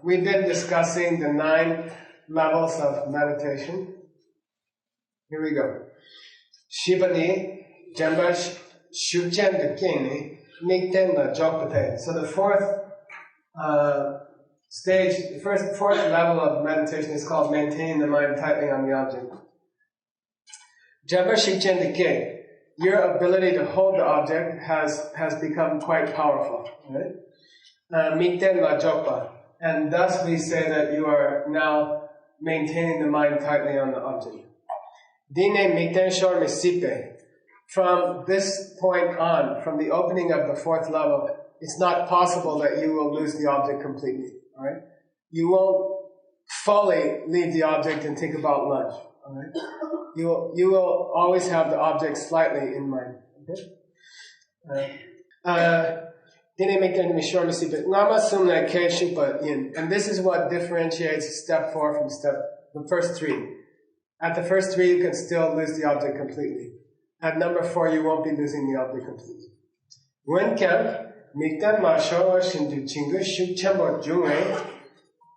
We've been discussing the 9 levels of meditation. Here we go. Shibani, Jambash, Shukchen the King, Nikten the Jokpate. So the fourth stage, the fourth level of meditation is called maintaining the mind tightly on the object. Jambash Shukchen the King. Your ability to hold the object has become quite powerful, right? Mikten la jokpa, and thus we say that you are now maintaining the mind tightly on the object. Dine mikten shor misipe. From this point on, from the opening of the fourth level, it's not possible that you will lose the object completely. All right? You won't fully leave the object and think about lunch. All right? You will always have the object slightly in mind. Okay? And this is what differentiates step 4 from the first 3. At the first 3, you can still lose the object completely. At number 4, you won't be losing the object completely.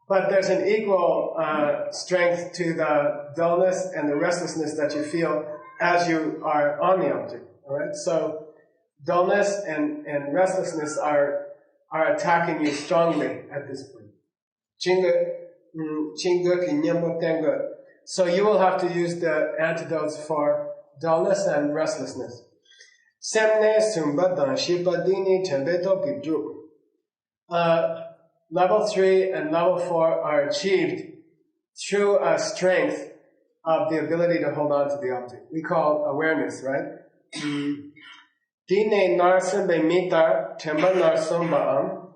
But there's an equal strength to the dullness and the restlessness that you feel as you are on the object. All right, so dullness and restlessness are attacking you strongly at this point. So you will have to use the antidotes for dullness and restlessness. Level 3 and level 4 are achieved through a strength of the ability to hold on to the object. We call awareness, right? Dine narsan be mitar temba narsan ba'am.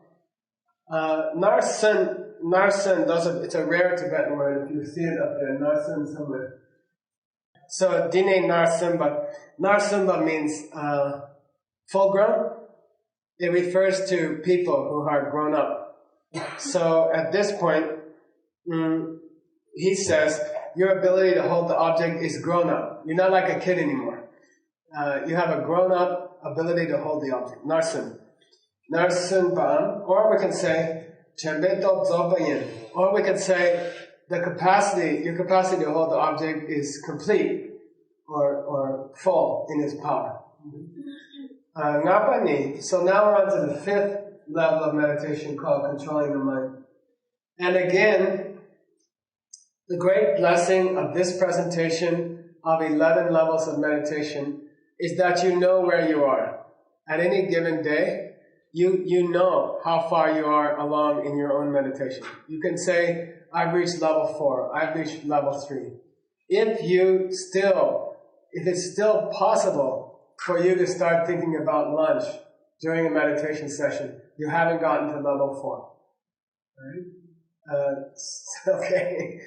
Narsan, it's a rare Tibetan word. If you see it up there, narsan somewhere. So dine narsanba means full grown. It refers to people who are grown up. So at this point, he says, your ability to hold the object is grown up. You're not like a kid anymore. You have a grown up ability to hold the object. Narsan ba'am. Or we can say, Chembeto zobayin. Or we can say, your capacity to hold the object is complete or full in its power. Ngapani. So now we're on to the 5th level of meditation called controlling the mind. And again, the great blessing of this presentation of 11 levels of meditation is that you know where you are. At any given day, you know how far you are along in your own meditation. You can say, I've reached level 4, I've reached level 3. If it's still possible for you to start thinking about lunch during a meditation session, you haven't gotten to level 4. Right? Okay.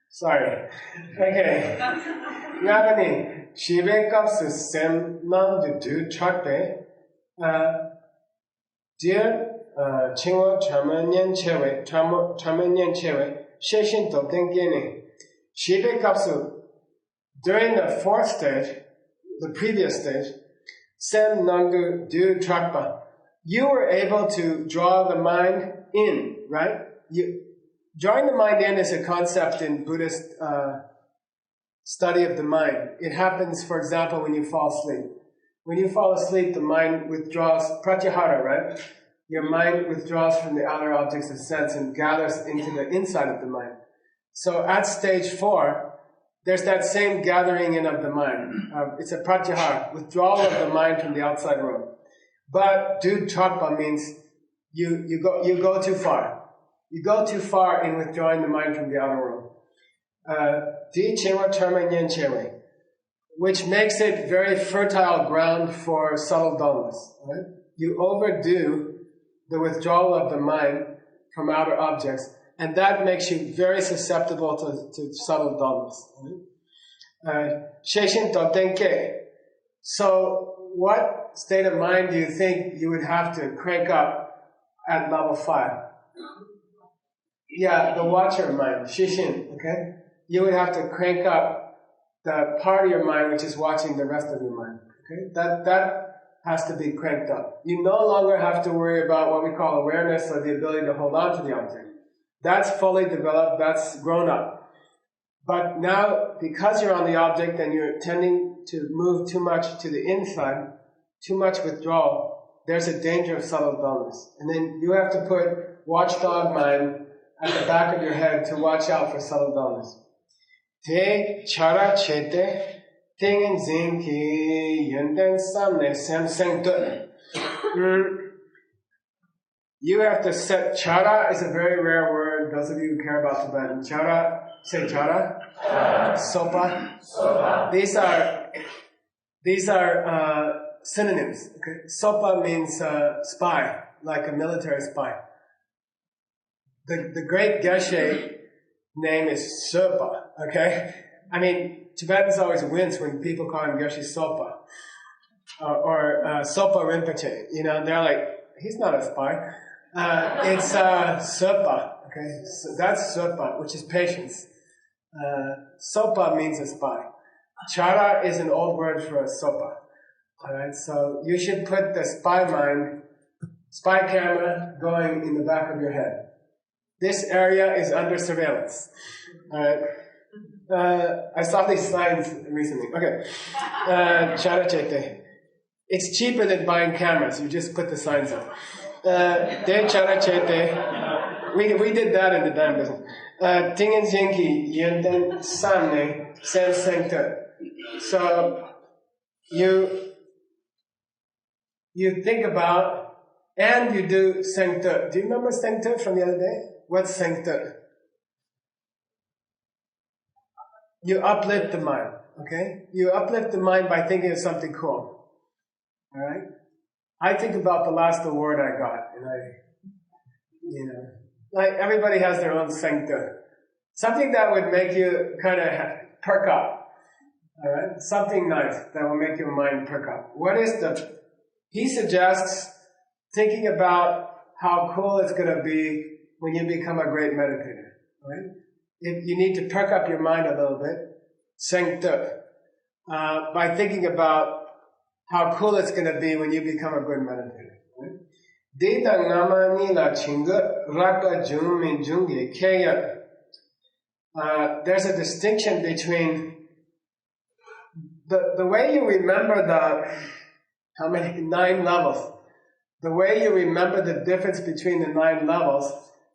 Sorry. Okay. Ngabani, shive kapsu sem nam du chakpe. Dear Chingwa Chamanyan Chewe, Sheshin Toptenkene, Shibe Kapsu, during the 4th stage, the previous stage, Sem Nangu Du Trakpa, you were able to draw the mind in, right? Drawing the mind in is a concept in Buddhist study of the mind. It happens, for example, when you fall asleep. When you fall asleep, the mind withdraws, pratyahara, right? Your mind withdraws from the outer objects of sense and gathers into the inside of the mind. So at stage 4, there's that same gathering in of the mind. It's a pratyahara, withdrawal of the mind from the outside world. But dudchakpa means you go too far. You go too far in withdrawing the mind from the outer world. Di chewa charma nyen chewe, which makes it very fertile ground for subtle dullness. Right? You overdo the withdrawal of the mind from outer objects, and that makes you very susceptible to subtle dullness. Sheshin Totenke. So what state of mind do you think you would have to crank up at level 5? Yeah, the watcher mind, Shishin, okay? You would have to crank up the part of your mind which is watching the rest of your mind. Okay? has to be cranked up. You no longer have to worry about what we call awareness or the ability to hold on to the object. That's fully developed, that's grown up. But now, because you're on the object and you're tending to move too much to the inside, too much withdrawal, there's a danger of subtle dullness. And then you have to put watchdog mind at the back of your head to watch out for subtle dullness. Te chara chete Tingin zinki yenden samne sem seng tut. You have to set, chara is a very rare word, those of you who care about Tibetan. Chara, say chara. Sopa. These are synonyms. Okay? Sopa means spy, like a military spy. The great Geshe name is Sopa, okay? I mean, Tibetans always wince when people call him Geshe Sopa or Sopa Rinpoche. You know, they're like, he's not a spy. It's Sopa. Okay, so that's Sopa, which is patience. Sopa means a spy. Chara is an old word for a Sopa. All right, so you should put the spy camera going in the back of your head. This area is under surveillance. All right. I saw these signs recently. Okay. Charachete. It's cheaper than buying cameras. You just put the signs up. De charachete. We did that in the Dime business. Tingin zinki yenden samne sen sengte. So you think about and you do sengte. Do you remember sengte from the other day? What's sengte? You uplift the mind, okay? You uplift the mind by thinking of something cool, all right? I think about the last award I got, and like everybody has their own sanctum. Something that would make you kind of perk up, all right? Something nice that will make your mind perk up. He suggests thinking about how cool it's going to be when you become a great meditator, all right? If you need to perk up your mind a little bit, by thinking about how cool it's going to be when you become a good meditator. There's a distinction between the way you remember 9 levels, the way you remember the difference between the 9 levels,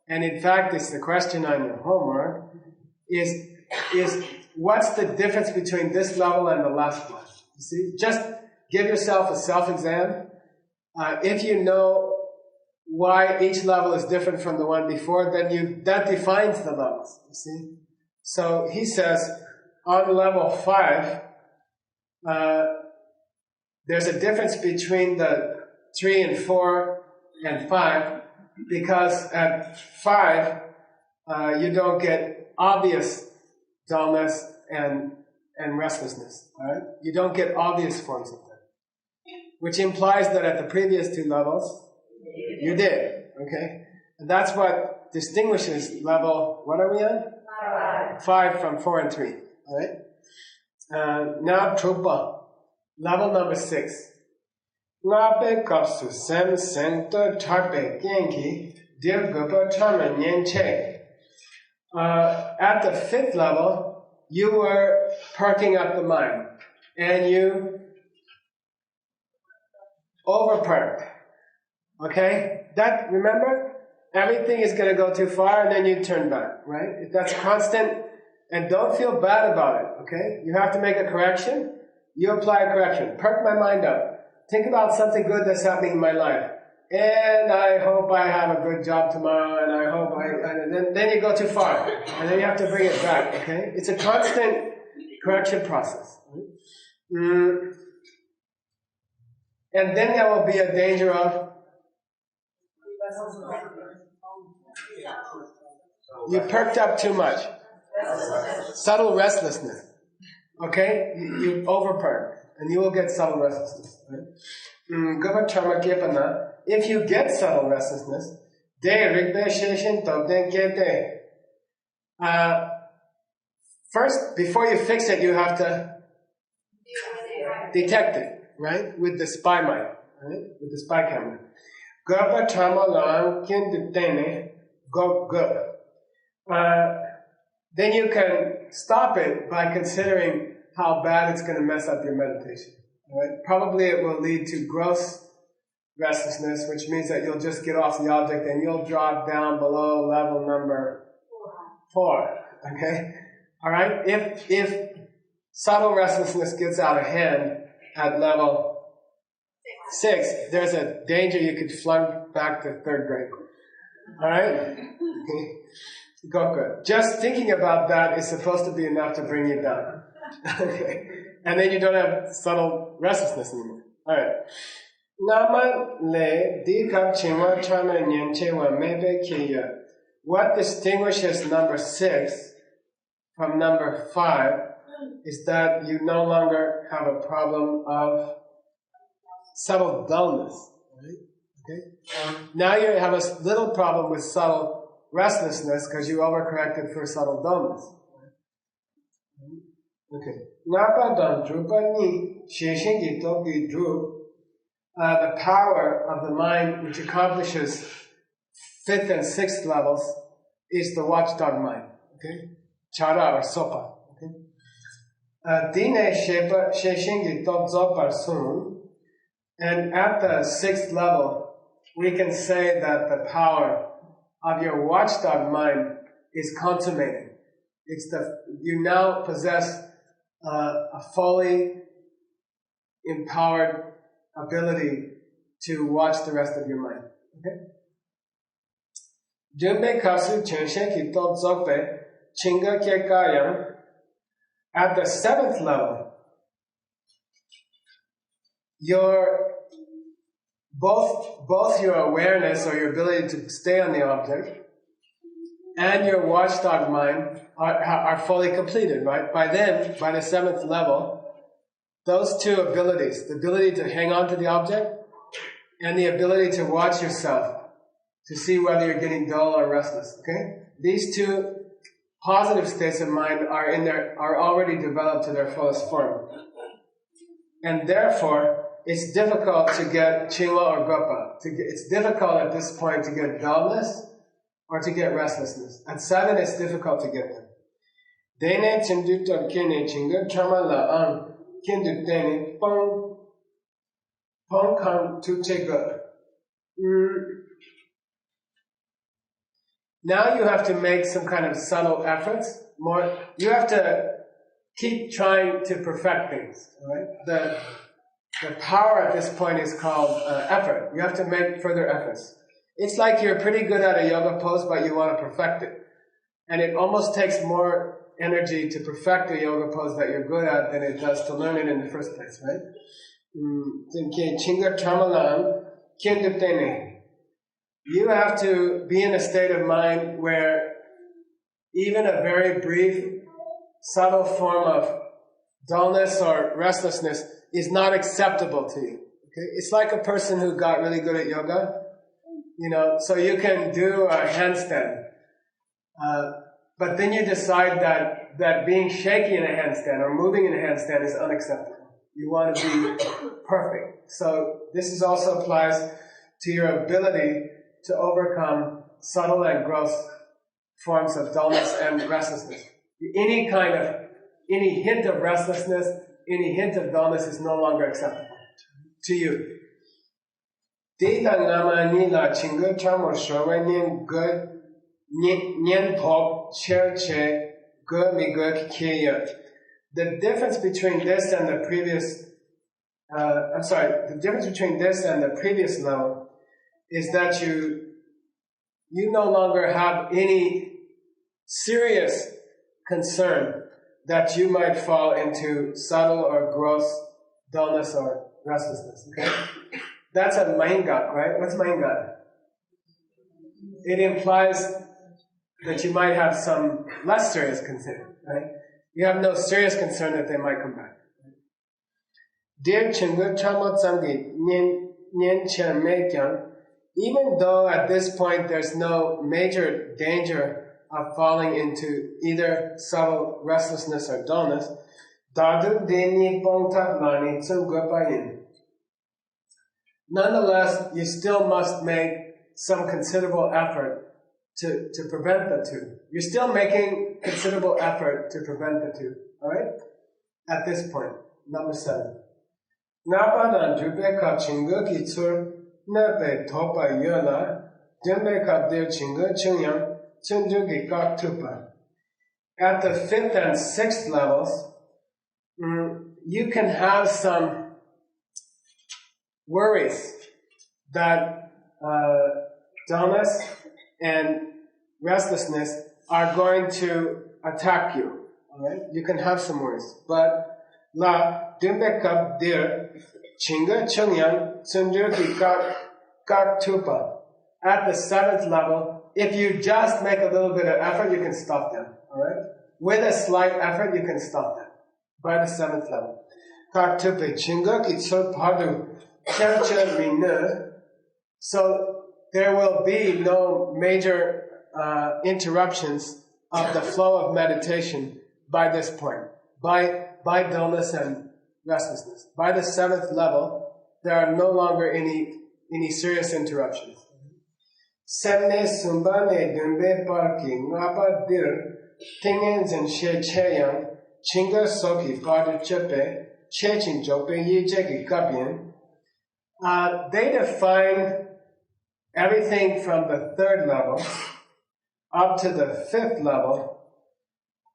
and in fact it's the question on your homework, is what's the difference between this level and the last one? You see, just give yourself a self-exam. If you know why each level is different from the one before, then that defines the levels. You see, so he says on level 5, there's a difference between the 3 and 4 and 5, because at 5 you don't get obvious dullness and restlessness, right? You don't get obvious forms of that, which implies that at the previous 2 levels, you did, okay? And that's what distinguishes level, what are we on? 5 from 4 and 3, all right? Now, Trupa, level number 6. Ngape kapsu sem sento tarpe genki dir gupa chama nyenche. At the 5th level, you were perking up the mind, and you over-perked. Okay? Remember? Everything is going to go too far, and then you turn back, right? If that's constant, and don't feel bad about it, okay? You have to make a correction, you apply a correction. Perk my mind up. Think about something good that's happening in my life. And I hope I have a good job tomorrow, and I hope and then you go too far, and then you have to bring it back, okay? It's a constant correction process. And then there will be a danger of you perked up too much. Subtle restlessness. Okay? You over-perk, and you will get subtle restlessness. Right? If you get subtle restlessness, first, before you fix it, you have to detect it. right? With the spy mind, right? With the spy camera. Gapa Chama Lang Kin Tene Go Go. Then you can stop it by considering how bad it's going to mess up your meditation. Right? Probably it will lead to gross restlessness, which means that you'll just get off the object and you'll drop down below level number 4. Okay? Alright? If subtle restlessness gets out of hand at level 6, there's a danger you could flunk back to 3rd grade. Alright? Okay. Go good. Just thinking about that is supposed to be enough to bring you down. Okay. And then you don't have subtle restlessness anymore. Alright. Nama le dikap chingwa chama nyenchewa mebe kiya. What distinguishes number 6 from number 5 is that you no longer have a problem of subtle dullness. Right? Okay? Now you have a little problem with subtle restlessness because you overcorrected for subtle dullness. Okay. The power of the mind which accomplishes 5th and 6th levels is the watchdog mind. Okay? Chara or sopa. Dine shepa sheshingi top zopar sun. And at the 6th level, we can say that the power of your watchdog mind is consummated. You now possess a fully empowered ability to watch the rest of your mind. Okay? Jumbe kasu chenshe ki top zokpe chinga ke kayang. At the 7th level, both your awareness or your ability to stay on the object and your watchdog mind are fully completed, right? By then, by the 7th level, those two abilities, the ability to hang on to the object and the ability to watch yourself to see whether you're getting dull or restless, okay? These two positive states of mind are already developed to their fullest form. And therefore, it's difficult to get chingwa or gopa. It's difficult at this point to get dullness or to get restlessness. At 7, it's difficult to get them. Dene chindutor kene chinga chama la ang kindu dene pong kang tu chega. Now you have to make some kind of subtle efforts. You have to keep trying to perfect things. Right? The power at this point is called effort. You have to make further efforts. It's like you're pretty good at a yoga pose, but you want to perfect it. And it almost takes more energy to perfect a yoga pose that you're good at than it does to learn it in the first place, right? You have to be in a state of mind where even a very brief, subtle form of dullness or restlessness is not acceptable to you. Okay? It's like a person who got really good at yoga. So you can do a handstand. But then you decide that being shaky in a handstand or moving in a handstand is unacceptable. You want to be perfect. So this also applies to your ability to overcome subtle and gross forms of dullness and restlessness. Any hint of restlessness, any hint of dullness is no longer acceptable to you. Data nama nila chinga chamor shorwe nyen pop cher che go mi go kiya. The difference between this and the previous level is that you no longer have any serious concern that you might fall into subtle or gross dullness or restlessness. Okay? That's a mahingak, right? What's mahingak? It implies that you might have some less serious concern, right? You have no serious concern that they might come back. Dear Chingu Chamo Tsangi Nyen Chen Meikyang, even though at this point there's no major danger of falling into either subtle restlessness or dullness, Dadu Deni Pongtak Lani Tsung Gopayin. Nonetheless, you still must make some considerable effort to prevent the two. You're still making considerable effort to prevent the two. Alright? At this point. Number 7. Napadan Jubeka Chinga Kitsur Nape Topa Yola Jumeka De Chinga Chingyang Chinjugi Kak Tupa. At the 5th and 6th levels, you can have some worries that dullness and restlessness are going to attack you. Alright? You can have some worries. But La Dumbekab Dir Chinga Chungyang Tsunjuki Kak Tupa. At the 7th level, if you just make a little bit of effort, you can stop them. Alright? With a slight effort, you can stop them. By the 7th level. Kak Tupa Chinga Kitsur Padu Kercha Minu. So there will be no major interruptions of the flow of meditation by this point, by dullness and restlessness. By the 7th level, there are no longer any serious interruptions. Semne sumbane dumbe parki ngapa dir tingen zen she cheyang chinga soki padu chepe chechin jope yijeki kabien. They define everything from the 3rd level up to the 5th level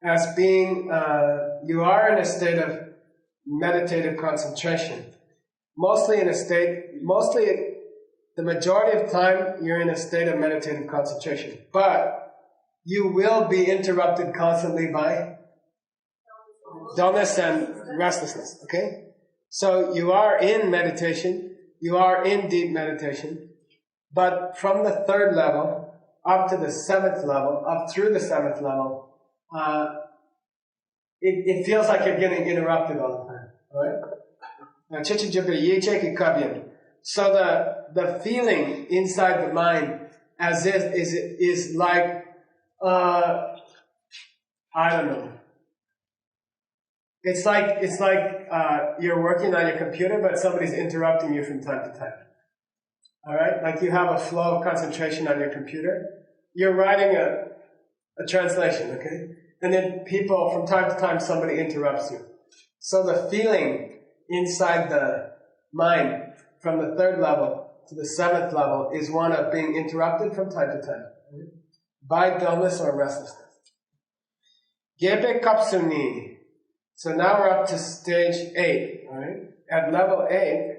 as being, you are in a state of meditative concentration. The majority of time, you're in a state of meditative concentration. But you will be interrupted constantly by dullness and restlessness, okay? So you are in meditation, you are in deep meditation, but from the 3rd level up to the 7th level, up through the 7th level, it feels like you're getting interrupted all the time, alright? So the feeling inside the mind as if is like, I don't know. It's like you're working on your computer, but somebody's interrupting you from time to time. Alright? Like you have a flow of concentration on your computer. You're writing a translation, okay? And then from time to time, somebody interrupts you. So the feeling inside the mind from the 3rd level to the 7th level is one of being interrupted from time to time by dullness or restlessness. Gebe kapsuni. So now we're up to stage 8. Alright? At level 8,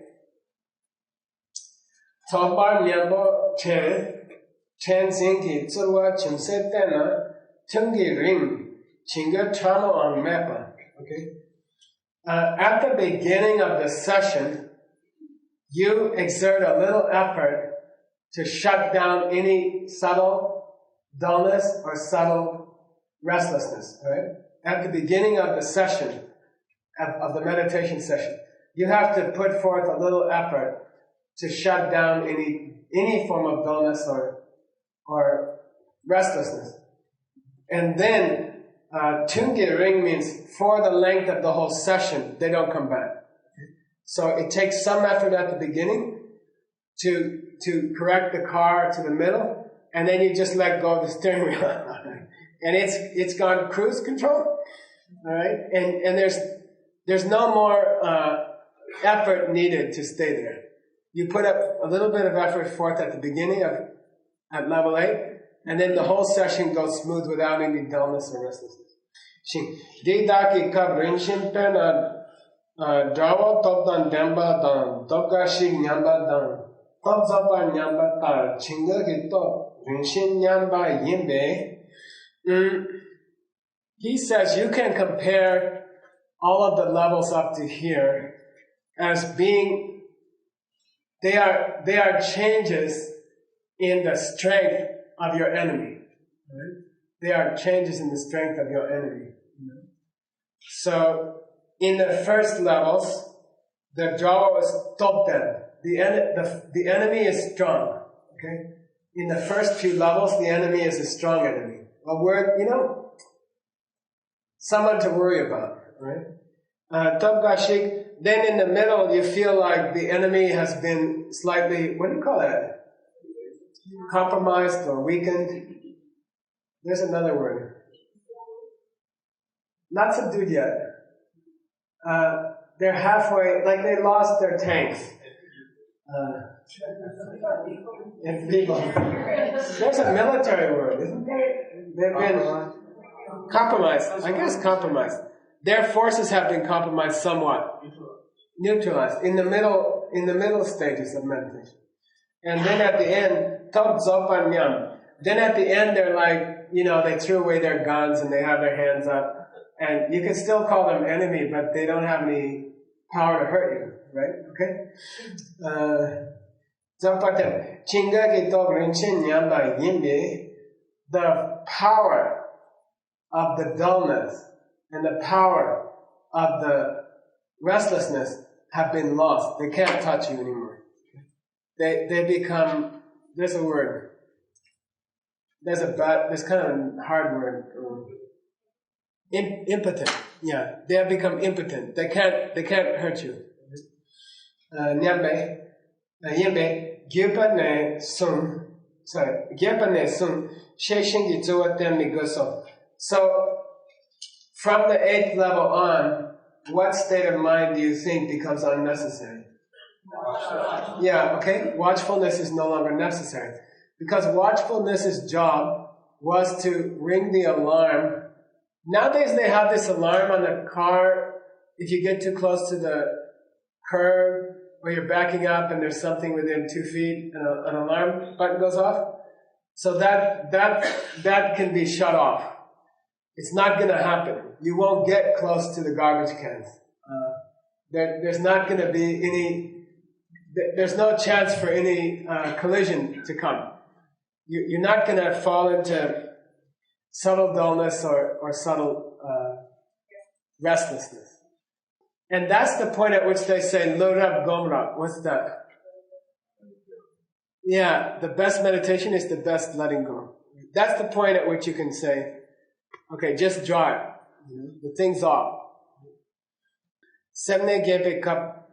Tobar Nyambo Chen Zingi Tsurwa Chimse Tena Tungi Ring Chinga Chama on Mepa. Okay? At the beginning of the session, you exert a little effort to shut down any subtle dullness or subtle restlessness. Right? At the beginning of the session, of the meditation session, you have to put forth a little effort to shut down any form of dullness or restlessness. And then Tungi ring means for the length of the whole session, they don't come back. So it takes some effort at the beginning to correct the car to the middle, and then you just let go of the steering wheel. And it's gone cruise control. Alright? And there's no more effort needed to stay there. You put up a little bit of effort forth at the beginning at level 8, and then the whole session goes smooth without any dullness or restlessness. Didaki kabrin shimpena drawa topdan demba dan tokashi nyamba dan topzapa nyamba tar chinga gito rinshin nyamba yimbe. He says you can compare all of the levels up to here as being they are changes in the strength of your enemy. Right? They are changes in the strength of your enemy. So, in the first levels, the draw is topden. The enemy is strong. Okay? In the first few levels, the enemy is a strong enemy. A word, someone to worry about. Right? Topgashik. Then in the middle, you feel like the enemy has been slightly, what do you call that? Compromised or weakened. There's another word. Not subdued yet. They're halfway, like they lost their tanks. In people. There's a military word, isn't there? They've been compromised. I guess compromised. Their forces have been compromised somewhat. Neutralized. In the middle stages of meditation. And then at the end, Top Zopan Nyam. Then at the end they're like, they threw away their guns and they have their hands up. And you can still call them enemy, but they don't have any power to hurt you, right? Okay? The power of the dullness and the power of the restlessness have been lost. They can't touch you anymore. They become, there's a word. There's kind of a hard word. Impotent. Yeah, they have become impotent. They can't hurt you. Nyambe, yembe, gyupane sung. Sorry, gyupane sung. Sheshingi zuatem migoso. So, from the 8th level on, what state of mind do you think becomes unnecessary? Yeah, okay. Watchfulness is no longer necessary because watchfulness's job was to ring the alarm. Nowadays they have this alarm on the car. If you get too close to the curb or you're backing up and there's something within 2 feet, an alarm button goes off. So that can be shut off. It's not going to happen. You won't get close to the garbage cans. There's not going to be any. There's no chance for any collision to come. You're not going to fall into subtle dullness or subtle restlessness. And that's the point at which they say, Lurab Gomra. What's that? Yeah, the best meditation is the best letting go. That's the point at which you can say, okay, just draw it. The thing's off. Semne gepe kap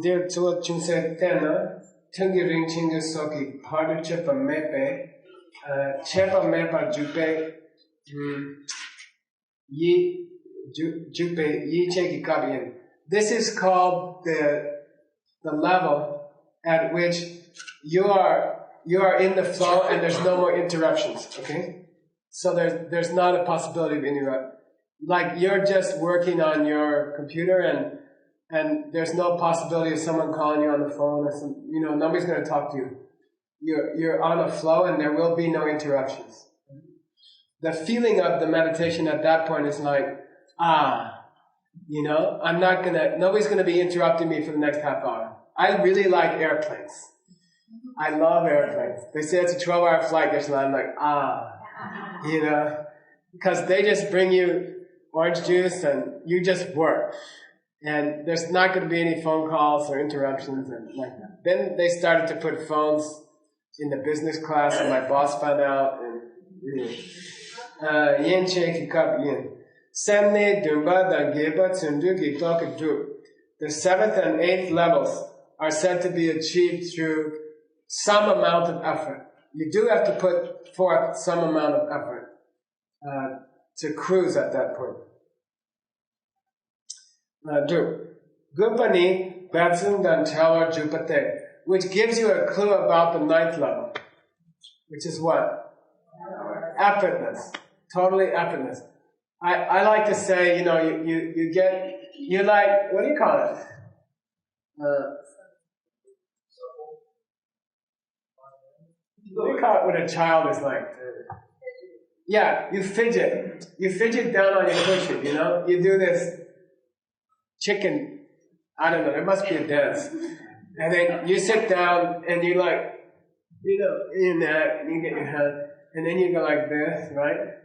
dir tua chunse tena, tungi ring chingu soki, pardu chepa mepe, chepa mepa jupe, this is called the level at which you are in the flow and there's no more interruptions. Okay, so there's not a possibility of interrupt. Like you're just working on your computer and there's no possibility of someone calling you on the phone or some, nobody's going to talk to you. You're on a flow and there will be no interruptions. The feeling of the meditation at that point is like, nobody's going to be interrupting me for the next half hour. I really like airplanes. I love airplanes. They say it's a 12-hour flight, I'm like, because they just bring you orange juice and you just work. And there's not going to be any phone calls or interruptions and like that. Then they started to put phones in the business class and my boss found out and yin che ki kap yin. Semne dumba dan geba tsundu ki toka drup. The 7th and 8th levels are said to be achieved through some amount of effort. You do have to put forth some amount of effort to cruise at that point. Gupani Batsung Dan Teller Jupate, which gives you a clue about the 9th level, which is what? Effortless. Totally effortless. I like to say, you like, what do you call it? What do you call it when a child is like? Yeah, you fidget. You fidget down on your cushion, You do this chicken, I don't know, there must be a dance. And then you sit down and you like, in that, and you get your hand, and then you go like this, right?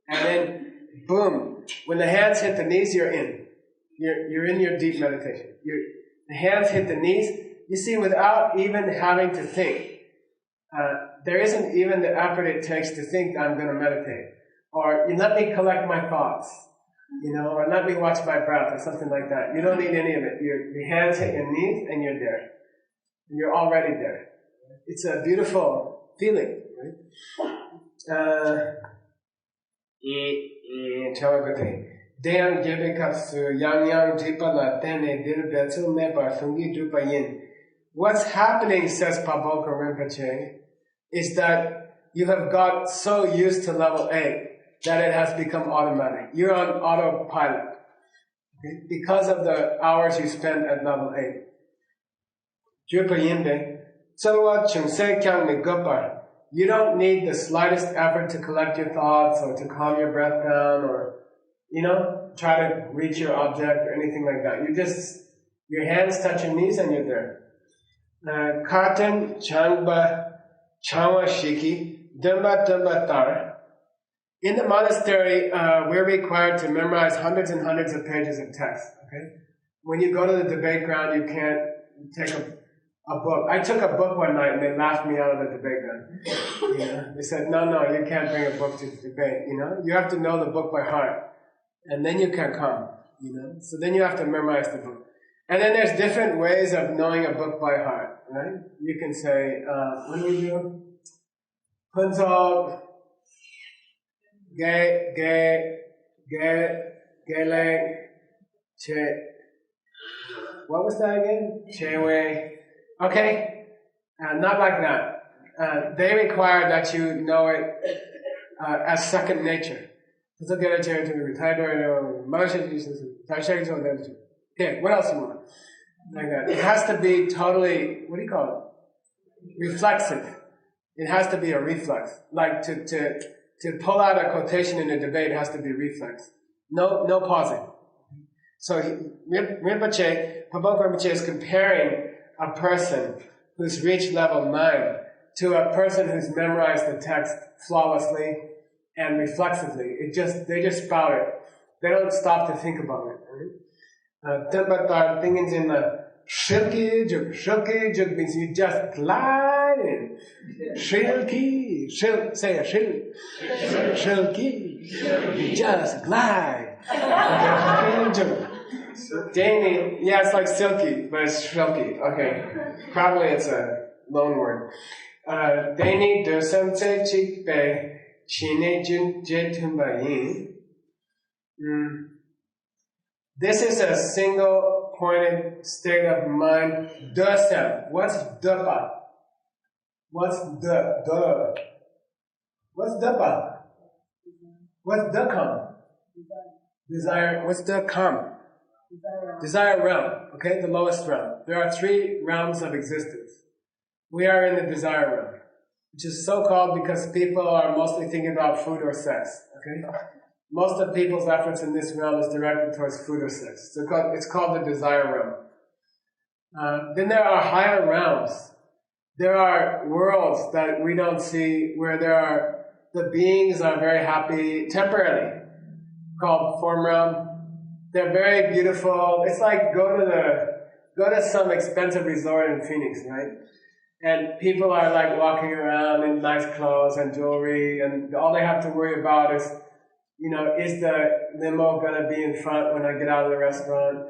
And then, boom, when the hands hit the knees, you're in. You're in your deep meditation. The hands hit the knees, you see, without even having to think. There isn't even the effort it takes to think I'm going to meditate. Or, you let me collect my thoughts. You know, or let me watch my breath, or something like that. You don't need any of it. Your hands hit your knees, and you're there. You're already there. It's a beautiful feeling, right? Deyan gebe kapsu yang yang dripa la tene dir betsu me par fungi drupa yin. What's happening, says Pabongka Rinpoche, is that you have got so used to level 8 that it has become automatic. You're on autopilot, okay? Because of the hours you spend at level 8. Drupa yin. You don't need the slightest effort to collect your thoughts or to calm your breath down or, you know, try to reach your object or anything like that. You just, your hands touch your knees and you're there. Karten changba chawa shiki dumba dumba tar. In the monastery, we're required to memorize hundreds and hundreds of pages of text. Okay, when you go to the debate ground, you can't take a book. I took a book one night and they laughed me out of the debate ground. You know? They said, no, you can't bring a book to the debate. You know, you have to know the book by heart, and then you can come. You know, so then you have to memorize the book. And then there's different ways of knowing a book by heart, right? You can say, what do we do? Punzog, Geleg, Che. What was that again? Chewe. Okay? Not like that. They require that you know it as second nature. Okay, what else do you want? Like that. It has to be totally, what do you call it? Reflexive. It has to be a reflex. Like to pull out a quotation in a debate, it has to be reflex. No pausing. So Pabongka Rinpoche is comparing a person who's reached level 9 to a person who's memorized the text flawlessly and reflexively. They just spout it. They don't stop to think about it. Right? Things in the shilki juk means you just glide in. Shilki, say a shilki, you just glide. Dani, yeah, it's like silky, but it's shilki. Okay, probably it's a loan word. Dani dosam se chikpe chine jun jetumbayin. This is a single pointed state of mind. Dosam. What's dapa? What's the? What's dapa? What's the come? Desire. What's the come? Desire realm. Okay, the lowest realm. There are 3 realms of existence. We are in the desire realm, which is so called because people are mostly thinking about food or sex. Okay, most of people's efforts in this realm is directed towards food or sex. So it's called the desire realm. Then there are higher realms. There are worlds that we don't see where the beings are very happy temporarily, called form realm. They're very beautiful. It's like go to some expensive resort in Phoenix, right? And people are like walking around in nice clothes and jewelry, and all they have to worry about is, you know, is the limo gonna be in front when I get out of the restaurant?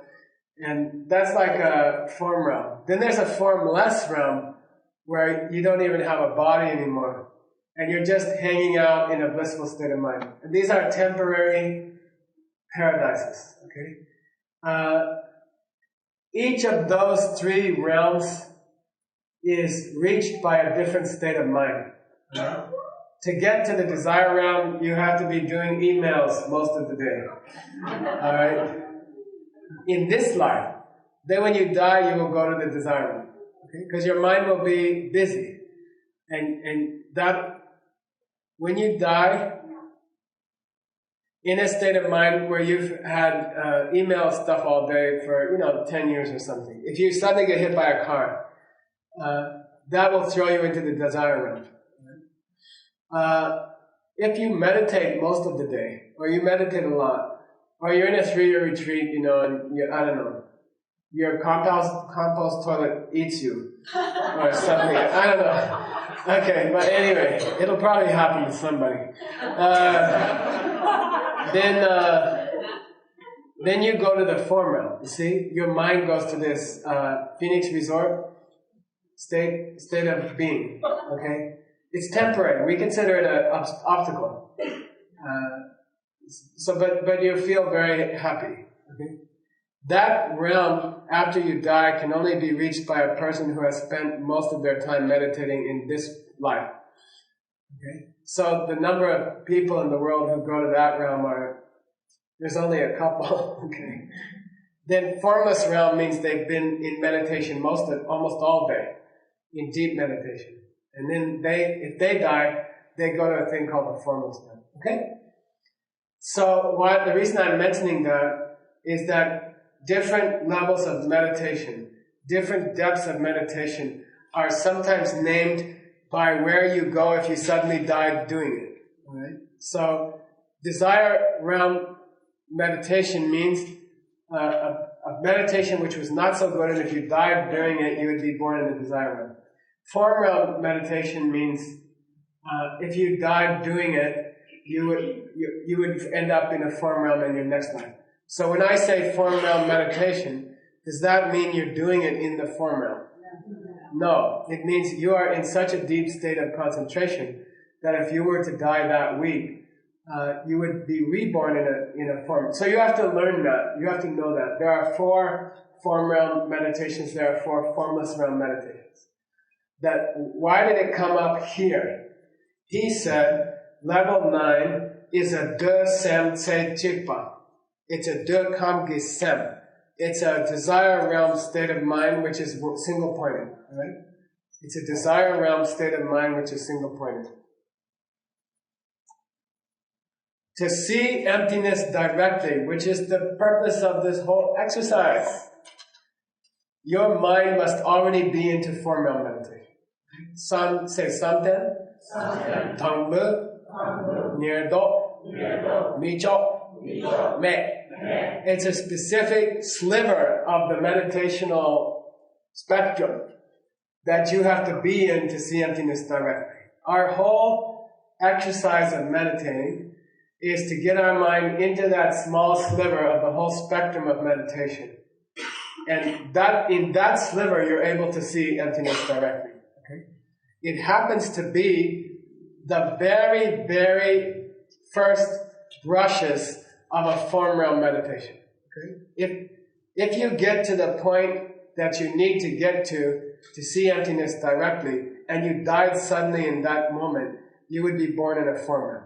And that's like a form realm. Then there's a formless realm where you don't even have a body anymore, and you're just hanging out in a blissful state of mind. And these are temporary paradises, okay? Each of those 3 realms is reached by a different state of mind. To get to the desire realm, you have to be doing emails most of the day. Alright? In this life. Then when you die, you will go to the desire realm. Okay? Because your mind will be busy. And that, when you die, in a state of mind where you've had email stuff all day for, 10 years or something. If you suddenly get hit by a car, that will throw you into the desire realm. If you meditate most of the day, or you meditate a lot, or you're in a 3-year retreat, and your compost toilet eats you, or something, I don't know. Okay, but anyway, it'll probably happen to somebody. Then Then you go to the form realm. You see, your mind goes to this Phoenix resort state of being. Okay, it's temporary. We consider it an obstacle. But you feel very happy. Okay, that realm after you die can only be reached by a person who has spent most of their time meditating in this life. Okay, so the number of people in the world who go to that realm there's only a couple. Okay. Then formless realm means they've been in meditation almost all day, in deep meditation. And then if they die, they go to a thing called the formless realm. Okay? So the reason I'm mentioning that is that different levels of meditation, different depths of meditation are sometimes named by where you go if you suddenly die doing it. All right? So desire realm meditation means a meditation which was not so good, and if you died doing it, you would be born in the desire realm. Form realm meditation means if you died doing it, you would end up in a form realm in your next life. So when I say form realm meditation, does that mean you're doing it in the form realm? No, it means you are in such a deep state of concentration that if you were to die that week, you would be reborn in a form. So you have to learn that. You have to know that. There are 4 form realm meditations. There are 4 formless realm meditations. Why did it come up here? He said level 9 is a de sem tse chikpa. It's a de kam gi sem. It's a desire realm state of mind which is single pointed. Right? It's a desire realm state of mind which is single pointed. To see emptiness directly, which is the purpose of this whole exercise, your mind must already be into form realm meditation. Say samten, tangbu, nirdo, micho, me. It's a specific sliver of the meditational spectrum that you have to be in to see emptiness directly. Our whole exercise of meditating is to get our mind into that small sliver of the whole spectrum of meditation. And in that sliver, you're able to see emptiness directly. Okay? It happens to be the very, very first brushes of a form realm meditation. Okay? If you get to the point that you need to get to see emptiness directly, and you died suddenly in that moment, you would be born in a form realm.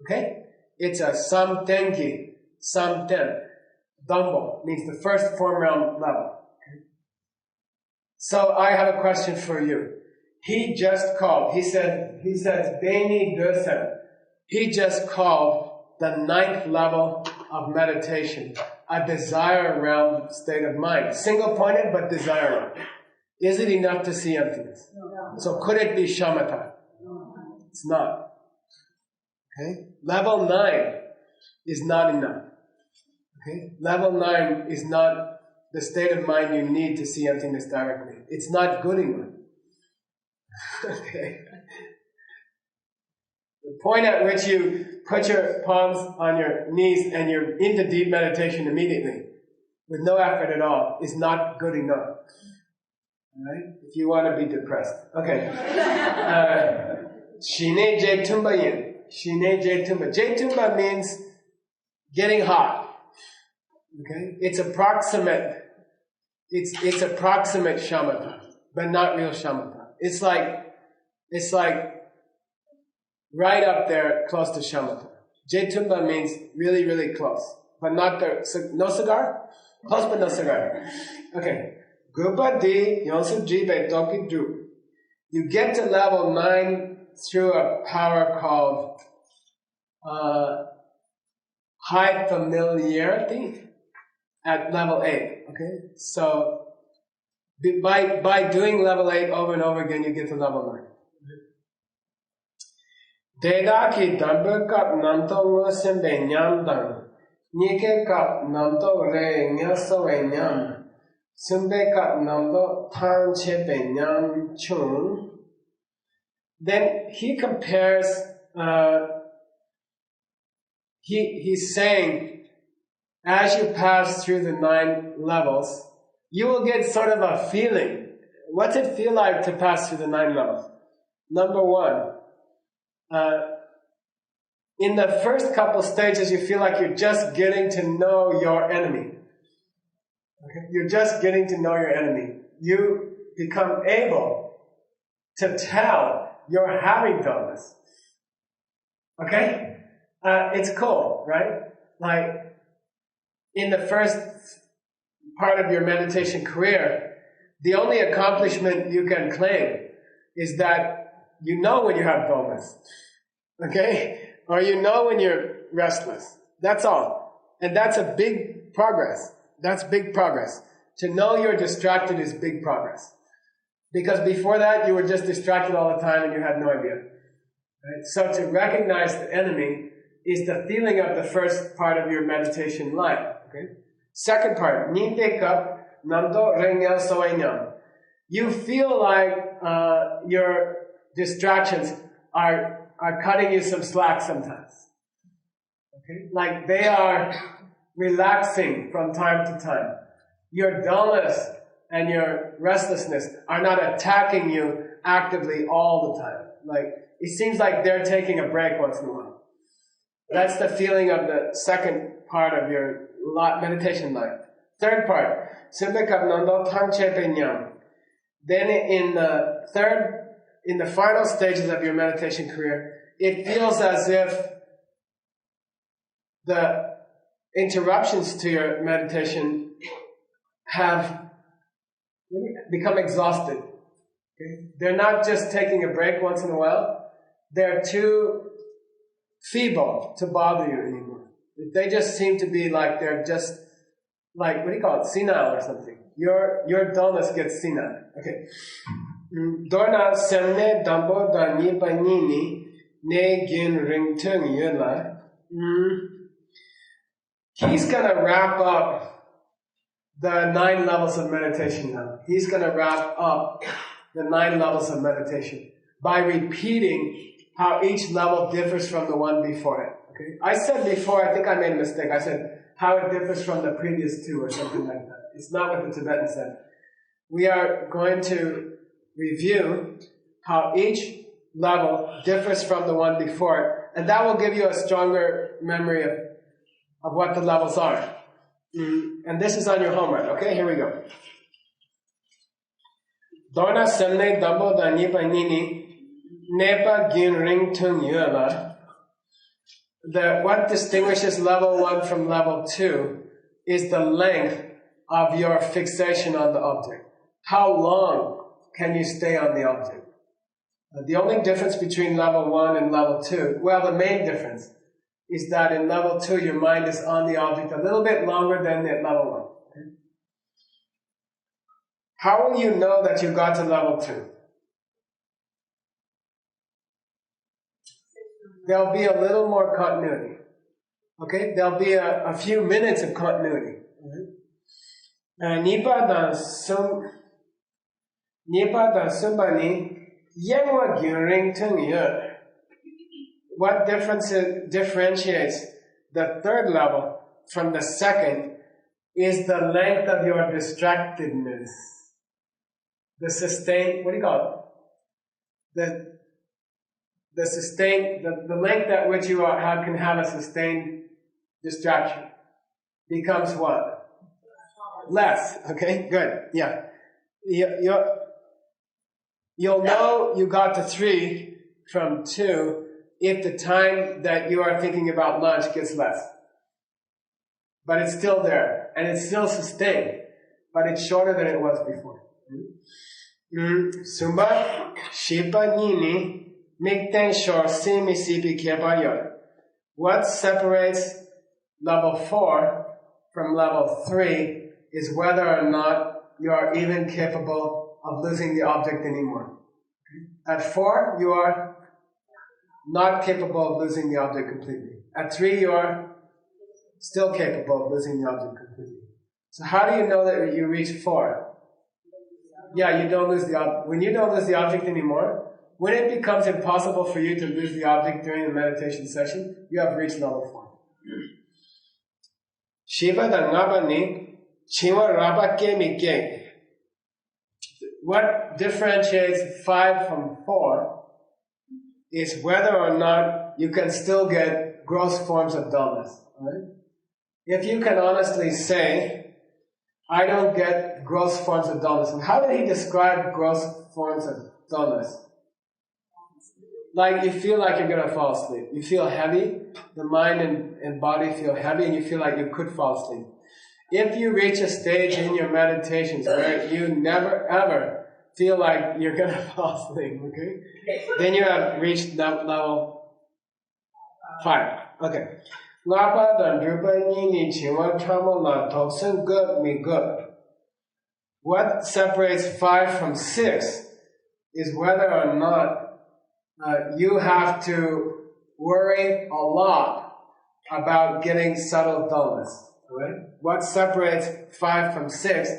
Okay? It's a samtenki, samten. Dumbo means the first form realm level. Okay? So I have a question for you. He just called, he says, Beni Dösen. He just called the 9th level of meditation a desire realm state of mind. Single pointed, but desire realm. Is it enough to see emptiness? No. So could it be shamatha? No. It's not. Okay? Level 9 is not enough. Okay? Level 9 is not the state of mind you need to see emptiness directly. It's not good enough. Okay? The point at which you put your palms on your knees and you're into deep meditation immediately, with no effort at all, is not good enough. Alright? If you want to be depressed. Okay. Shine Je Tumba Yin. Shine Jetumba. Jetumba means getting hot. Okay? It's approximate. It's approximate shamatha, but not real shamatha. It's like right up there close to shamatha. Jetumba means really, really close. But not no cigar? Close but no cigar. Okay. Gupa di yonsu jibe toki du. You get to level 9 through a power called high familiarity at level 8. Okay? So by doing level 8 over and over again, you get to level 9. Dedaki dambu kap namto ngosembe nyam dang. Nike kap namto re nyaso e nyam. Sumbe kap namto tan chepe nyam chung. Then he compares, he's saying, as you pass through the 9 levels, you will get sort of a feeling. What's it feel like to pass through the 9 levels? Number 1, in the first couple stages, you feel like you're just getting to know your enemy. Okay? You're just getting to know your enemy. You become able to tell you're having dullness. Okay? It's cool, right? Like, in the first part of your meditation career, the only accomplishment you can claim is that you know when you have dullness. Okay? Or you know when you're restless. That's all. And that's a big progress. That's big progress. To know you're distracted is big progress. Because before that, you were just distracted all the time and you had no idea. Right? So to recognize the enemy is the feeling of the first part of your meditation life. Okay? Second part, you feel like your distractions are cutting you some slack sometimes. Okay? Like they are relaxing from time to time. Your dullness and your restlessness are not attacking you actively all the time. Like, it seems like they're taking a break once in a while. That's the feeling of the second part of your meditation life. Third part, then in the final stages of your meditation career, it feels as if the interruptions to your meditation have become exhausted. Okay? They're not just taking a break once in a while. They're too feeble to bother you anymore. They just seem to be like they're just like, what do you call it? Senile or something. Your dullness gets senile. Okay. Dorna semne dambo dani panini ne gin ring tung yula. He's gonna wrap up the 9 levels of meditation now. He's gonna wrap up the 9 levels of meditation by repeating how each level differs from the one before it. Okay? I said before, I think I made a mistake. I said how it differs from the previous 2 or something like that. It's not what the Tibetan said. We are going to review how each level differs from the one before it, and that will give you a stronger memory of what the levels are. And this is on your homework. Okay, here we go. Dona semne dambo da nipa nini nepa gin ring tung yuela. What distinguishes level 1 from level 2 is the length of your fixation on the object. How long can you stay on the object? The only difference between level 1 and level 2, well, the main difference is that in level 2, your mind is on the object a little bit longer than at level 1. Okay? How will you know that you got to level 2? There'll be a little more continuity. Okay? There'll be a few minutes of continuity. Nipa dan sumbani yengwa gyuring tung ye. What differentiates the 3rd level from the 2nd is the length of your distractedness. The sustained, what do you call it? The length at which you can have a sustained distraction becomes what? Less. Okay, good. Yeah. You'll know you got to 3 from 2 if the time that you are thinking about lunch gets less. But it's still there, and it's still sustained, but it's shorter than it was before. Sumba shipa nini mikten shor simi sipi kebayor. What separates level 4 from level 3 is whether or not you are even capable of losing the object anymore. At 4, you are not capable of losing the object completely. At 3, you are still capable of losing the object completely. So how do you know that you reach 4? Yeah, you don't lose the object. When you don't lose the object anymore, when it becomes impossible for you to lose the object during the meditation session, you have reached level 4. Shiva da ngabani, chiwa raba kemi ke. What differentiates 5 from 4 is whether or not you can still get gross forms of dullness. Right? If you can honestly say, I don't get gross forms of dullness. And how did he describe gross forms of dullness? Like you feel like you're going to fall asleep. You feel heavy. The mind and body feel heavy and you feel like you could fall asleep. If you reach a stage in your meditations where you never ever feel like you're going to fall asleep, okay? Then you have reached level 5. Okay. What separates 5 from 6 is whether or not you have to worry a lot about getting subtle dullness. Right? What separates 5 from 6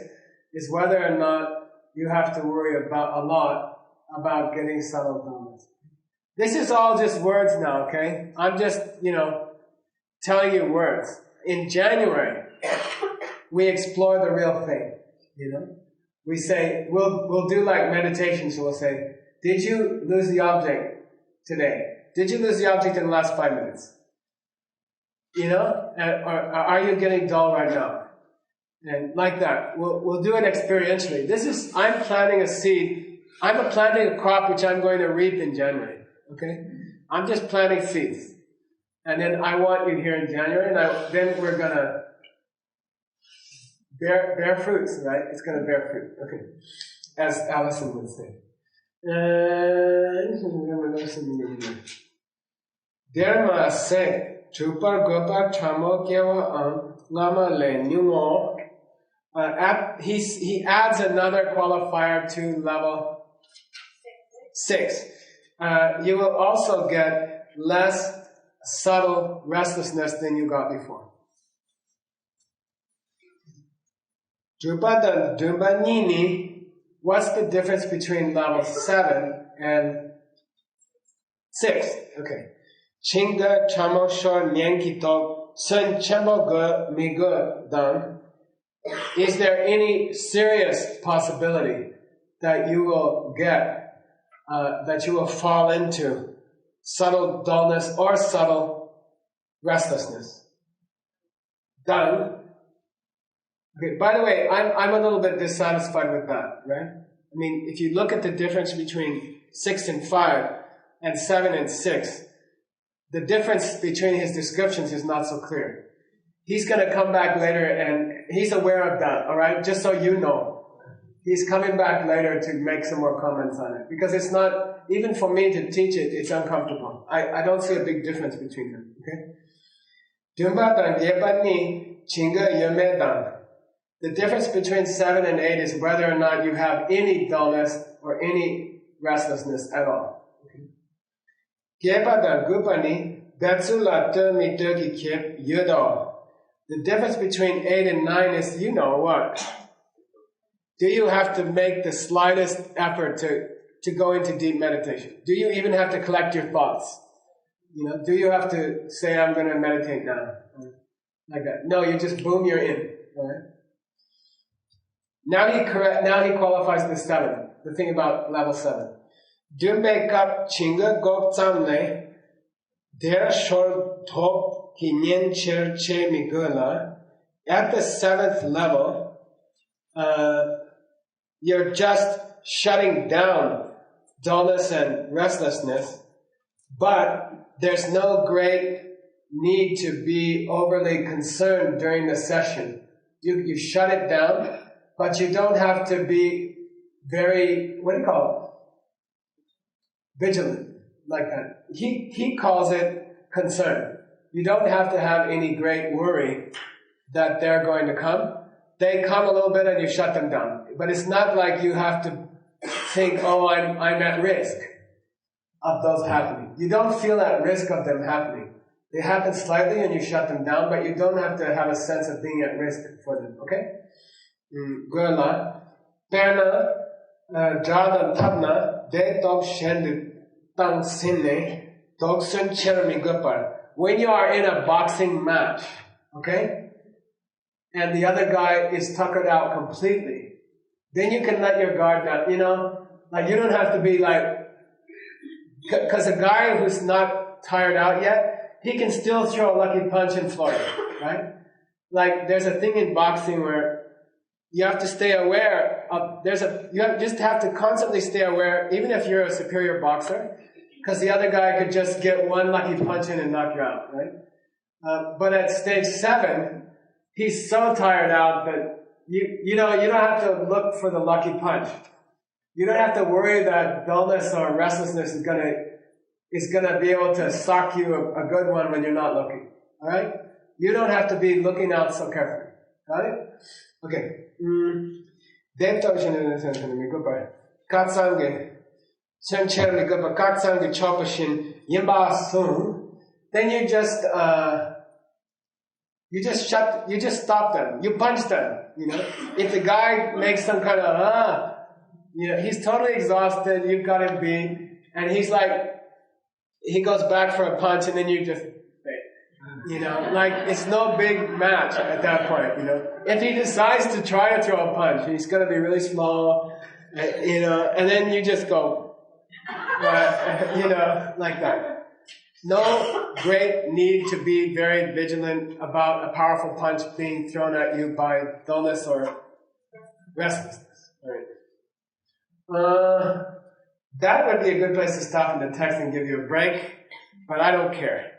is whether or not you have to worry a lot about getting subtle dullness. This is all just words now, okay? I'm just, telling you words. In January, we explore the real thing, We say, we'll do like meditations, we'll say, did you lose the object today? Did you lose the object in the last 5 minutes? Or are you getting dull right now? And like that. We'll do it experientially. I'm planting a seed. I'm planting a crop which I'm going to reap in January. Okay? I'm just planting seeds. And then I want you here in January, and then we're going to bear fruits, right? It's going to bear fruit. Okay. As Allison would say. Dharma se Trupar Gopar Chamo Kewa Lama Le Nyumo. He adds another qualifier to level 6. You will also get less subtle restlessness than you got before. Drupada Dumbanini, what's the difference between level 7 and 6? Okay. Chinga Chamo Shor Nyankito Sun Chamo Go Migo Dan. Is there any serious possibility that you will get, that you will fall into subtle dullness or subtle restlessness? Done. Okay, by the way, I'm a little bit dissatisfied with that, right? I mean, if you look at the difference between 6 and 5 and 7 and 6, the difference between his descriptions is not so clear. He's going to come back later and he's aware of that, alright? Just so you know. He's coming back later to make some more comments on it. Because it's not, even for me to teach it, it's uncomfortable. I don't see a big difference between them, okay? The difference between 7 and 8 is whether or not you have any dullness or any restlessness at all. The difference between 8 and 9 is, you know what? Do you have to make the slightest effort to go into deep meditation? Do you even have to collect your thoughts? Do you have to say, I'm going to meditate now? Like that. No, you just boom, you're in. All right? Now he qualifies the 7, the thing about level 7. Dumbe kap chinga gok tsamne, der shor top kinyen cher che migula. At the 7th level, you're just shutting down dullness and restlessness, but there's no great need to be overly concerned during the session. You shut it down, but you don't have to be very, vigilant, like that. He calls it concern. You don't have to have any great worry that they're going to come. They come a little bit and you shut them down. But it's not like you have to think, oh, I'm at risk of those happening. You don't feel at risk of them happening. They happen slightly and you shut them down, but you don't have to have a sense of being at risk for them, okay? Gurla, Perna, Jada Tabna, De Dog Shendu Tang Sinne, Dog Sun Chermi Gupar. When you are in a boxing match, okay? and the other guy is tuckered out completely, then you can let your guard down, you know? Like, you don't have to be like, because a guy who's not tired out yet, he can still throw a lucky punch in Florida, right? Like, there's a thing in boxing where you have to stay aware of, just have to constantly stay aware, even if you're a superior boxer, because the other guy could just get one lucky punch in and knock you out, right? But at stage 7, he's so tired out that you don't have to look for the lucky punch. You don't have to worry that dullness or restlessness is gonna be able to sock you a good one when you're not looking. All right? You don't have to be looking out so carefully. Got it? Okay. Then you just stop them. You punch them. You know, if the guy makes some kind of you know, he's totally exhausted. You've got him beat, and he's like, he goes back for a punch, and then you just, you know, like it's no big match at that point. You know, if he decides to try to throw a punch, he's going to be really small, you know, and then you just go, you know, like that. No great need to be very vigilant about a powerful punch being thrown at you by dullness or restlessness. Right. That would be a good place to stop in the text and give you a break, but I don't care.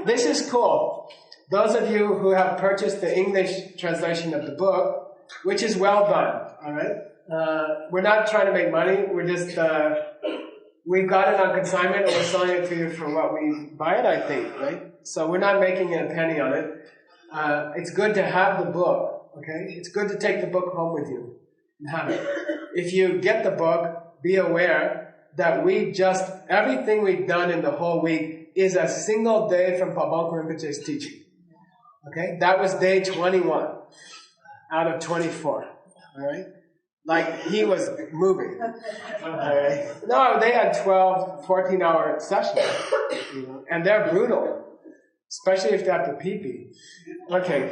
This is cool. Those of you who have purchased the English translation of the book, which is well done, all right? We're not trying to make money. We're just, we've got it on consignment and we're selling it to you for what we buy it, I think, right? So we're not making a penny on it. It's good to have the book, okay? It's good to take the book home with you and have it. If you get the book, be aware that everything we've done in the whole week is a single day from Pabongka Rinpoche's teaching. Okay? That was day 21 out of 24. Alright? Like, he was moving. Alright? No, they had 12, 14-hour sessions. You know, and they're brutal. Especially if they have to pee-pee. Okay.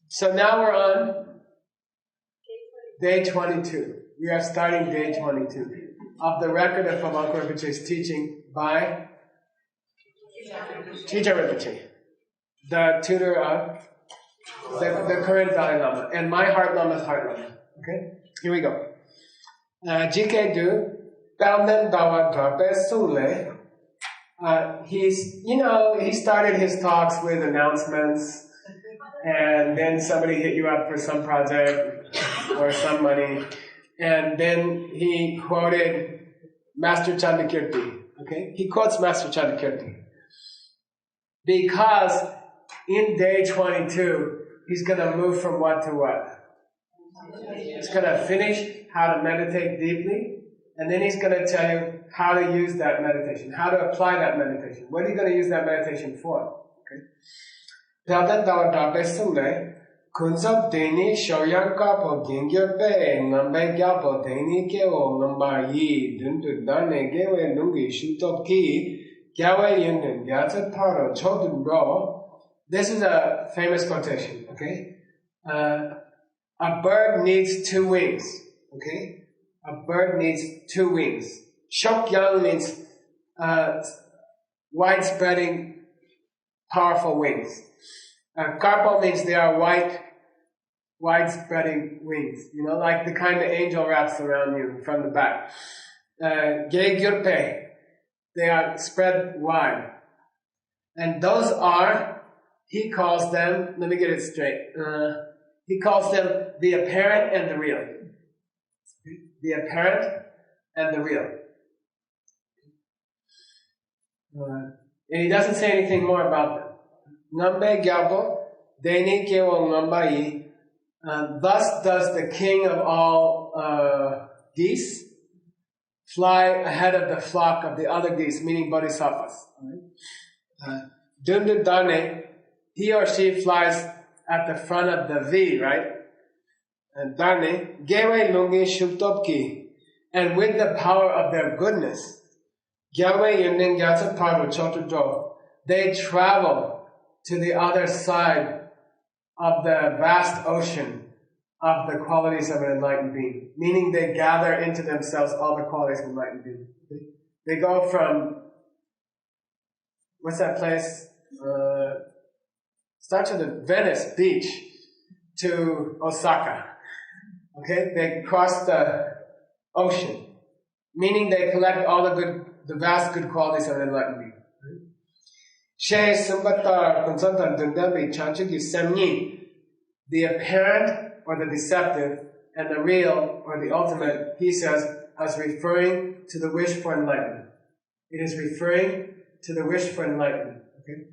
So now we're on day 22. We are starting day 22 of the record of Pabongka Rinpoche's teaching by Shinjang Rinpoche, the tutor of the current Dalai Lama, and my Heart Lama's Heart Lama. Okay, here we go. GK do Dalnen Dawa Drape Sule. He started his talks with announcements, and then somebody hit you up for some project or some money, and then he quoted Master Chandrakirti. Okay, he quotes Master Chandrakirti because in day 22 he's going to move from what to what? He's going to finish how to meditate deeply, and then he's going to tell you how to use that meditation, how to apply that meditation. What are you going to use that meditation for? Okay. Kunzab deni shoyang kapo gingyo pe ngambe gyapo deni kewo ngamba yi dundu dane gewe nungi shutop ki gyawe yundun gyatsa taro chodun ro. This is a famous quotation, okay? A bird needs 2 wings, okay? A bird needs 2 wings. Shokyang means wide-spreading, powerful wings. Karpo means they are wide-spreading wings, you know, like the kind the angel wraps around you from the back. Ge gyurpe, they are spread wide. And those are, he calls them, let me get it straight, he calls them the apparent and the real. The apparent and the real. And he doesn't say anything more about them. Ngambe gyabo, deni kewo ngambai. Thus does the king of all geese fly ahead of the flock of the other geese, meaning bodhisattvas. Dundu dane, he or she flies at the front of the V, right? And dane, gewe lungi shuktopki, and with the power of their goodness, They travel to the other side of the vast ocean of the qualities of an enlightened being. Meaning they gather into themselves all the qualities of an enlightened being. They go from, what's that place? Starts with the Venice beach to Osaka. Okay? They cross the ocean. Meaning they collect all the vast good qualities of an enlightened being. The apparent or the deceptive and the real or the ultimate, he says, as referring to the wish for enlightenment. It is referring to the wish for enlightenment. Okay?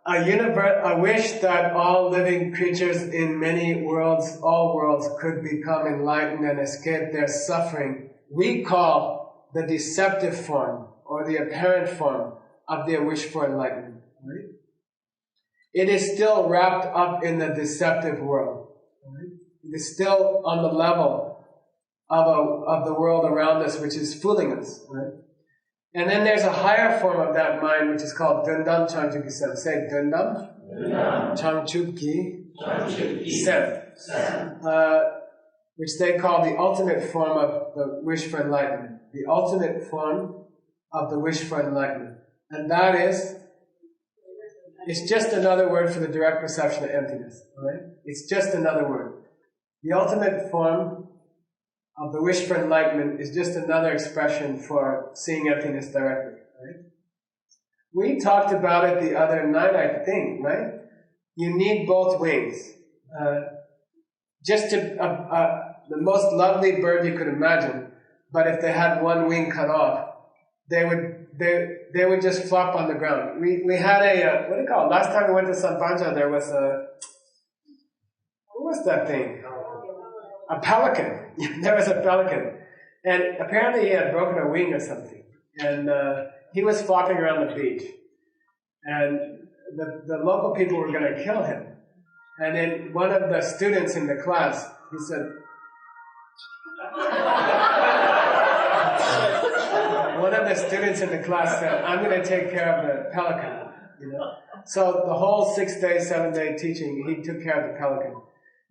A wish that all living creatures in many worlds, all worlds, could become enlightened and escape their suffering, we call the deceptive form or the apparent form of their wish for enlightenment. Right? It is still wrapped up in the deceptive world. Right? It is still on the level of the world around us, which is fooling us. Right? And then there's a higher form of that mind, which is called Dundam Changchukki Sem. Say Dundam Changchukki Sem. Which they call the ultimate form of the wish for enlightenment. The ultimate form of the wish for enlightenment. And that is, it's just another word for the direct perception of emptiness. Right? It's just another word. The ultimate form of the wish for enlightenment is just another expression for seeing emptiness directly. Right? We talked about it the other night, I think, right? You need both wings. The most lovely bird you could imagine, but if they had one wing cut off, they would just flop on the ground. We had a, what do you call it? Last time we went to Sanpanja, there was what was that thing? A pelican. There was a pelican. And apparently he had broken a wing or something. And he was flopping around the beach. And the local people were going to kill him. And then one of the students in the class, he said, one of the students in the class said, I'm going to take care of the pelican. You know? So the whole 6-day, 7-day teaching, he took care of the pelican.